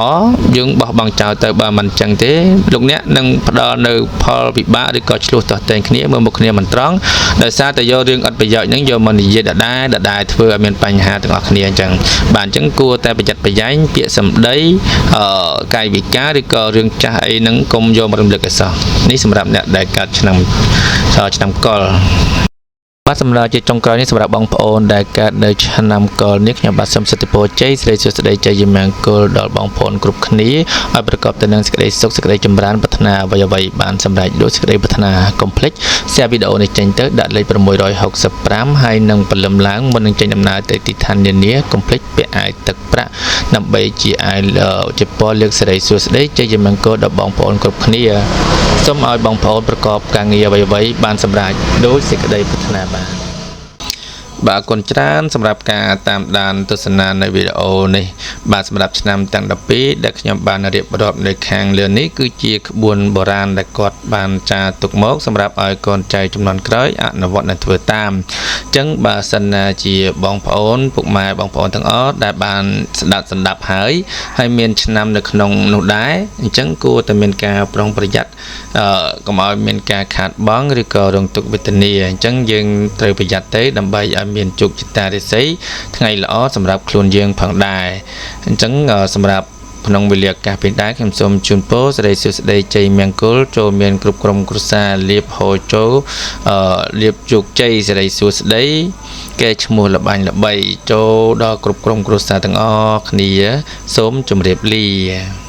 យើងបោះបង់ចោលទៅបើមិនអញ្ចឹងទេលោកអ្នកនឹងផ្ដល់នៅផលវិបាកឬក៏ឆ្លោះទាស់ទែងគ្នាមើលមុខគ្នាមិនត្រង់ដោយសារតែយករឿងអត់ប្រយោជន៍ហ្នឹងយកមកនិយាយដដែលធ្វើឲ្យមានបញ្ហាទាំងអស់គ្នាអញ្ចឹងបាទអញ្ចឹងគួរតែប្រយ័ត្នប្រយែងពាក្យសម្ដីកាយវិការឬក៏រឿងចាស់អីហ្នឹងកុំយកមករំលឹកឲ្យសោះនេះសម្រាប់អ្នកដែលកើតឆ្នាំកុល បាទសម្រាប់ជាចុងក្រោយនេះសម្រាប់បងប្អូនដែលកើតនៅឆ្នាំកុរនេះខ្ញុំបាទសូមសិទ្ធិពរជ័យសិរីសួស្តីជ័យមង្គលដល់បងប្អូនគ្រប់គ្នាឲ្យប្រកបទៅនឹងសេចក្តីសុខសេចក្តីចម្រើនប្រាថ្នាអ្វីៗបានសម្រេចដូចសេចក្តីប្រាថ្នាកុំភ្លេច share វីដេអូនេះចេញទៅដាក់លេខ665ហើយនឹងព្រលឹមឡើងមុននឹងចេញដំណើរទៅទីឋាននានាកុំភ្លេចពាក់អាវទឹកប្រាក់ដើម្បីជាអាវជាពរលើកសិរីសួស្តីជ័យមង្គលដល់បងប្អូនគ្រប់គ្នាសូមឲ្យបងប្អូនប្រកបការងារអ្វីៗបានសម្រេចដូចសេចក្តីប្រាថ្នាបាទគុណច្រើនសម្រាប់ការតាមដានទស្សនានៅវីដេអូនេះបាទសម្រាប់ឆ្នាំទាំង12ដែលខ្ញុំបានរៀបរាប់នៅខាងលើនេះគឺជាក្បួនបុរាណដែលគាត់បានចារទុកមកសម្រាប់ឲ្យកូនចៅជំនាន់ក្រោយអនុវត្តនិងធ្វើតាមអញ្ចឹងបើសិនណាជាបងប្អូនពុកម៉ែបងប្អូនទាំងអស់ដែលបានស្ដាប់ហើយមានឆ្នាំនៅក្នុងនោះដែរអញ្ចឹងគួរតែមានការប្រុងប្រយ័ត្នកុំឲ្យមានការខាតបង់ឬក៏រងទុក្ខវេទនាអញ្ចឹងយើងត្រូវប្រយ័ត្នទៅដើម្បីឲ្យមានជោគជតារាសីថ្ងៃល្អសម្រាប់ខ្លួនយើងផងដែរអញ្ចឹងសម្រាប់ក្នុងវេលាឱកាសពេលដែរខ្ញុំសូមជូនពរសិរីសួស្តីជ័យមង្គលចូលមានគ្រប់ក្រុមគ្រួសារលៀបហូរចូលលៀបជោគជ័យសិរីសួស្តីកែឈ្មោះលបាញ់ល្បីចូលដល់គ្រប់ក្រុមគ្រួសារទាំងអស់គ្នាសូមជម្រាបលា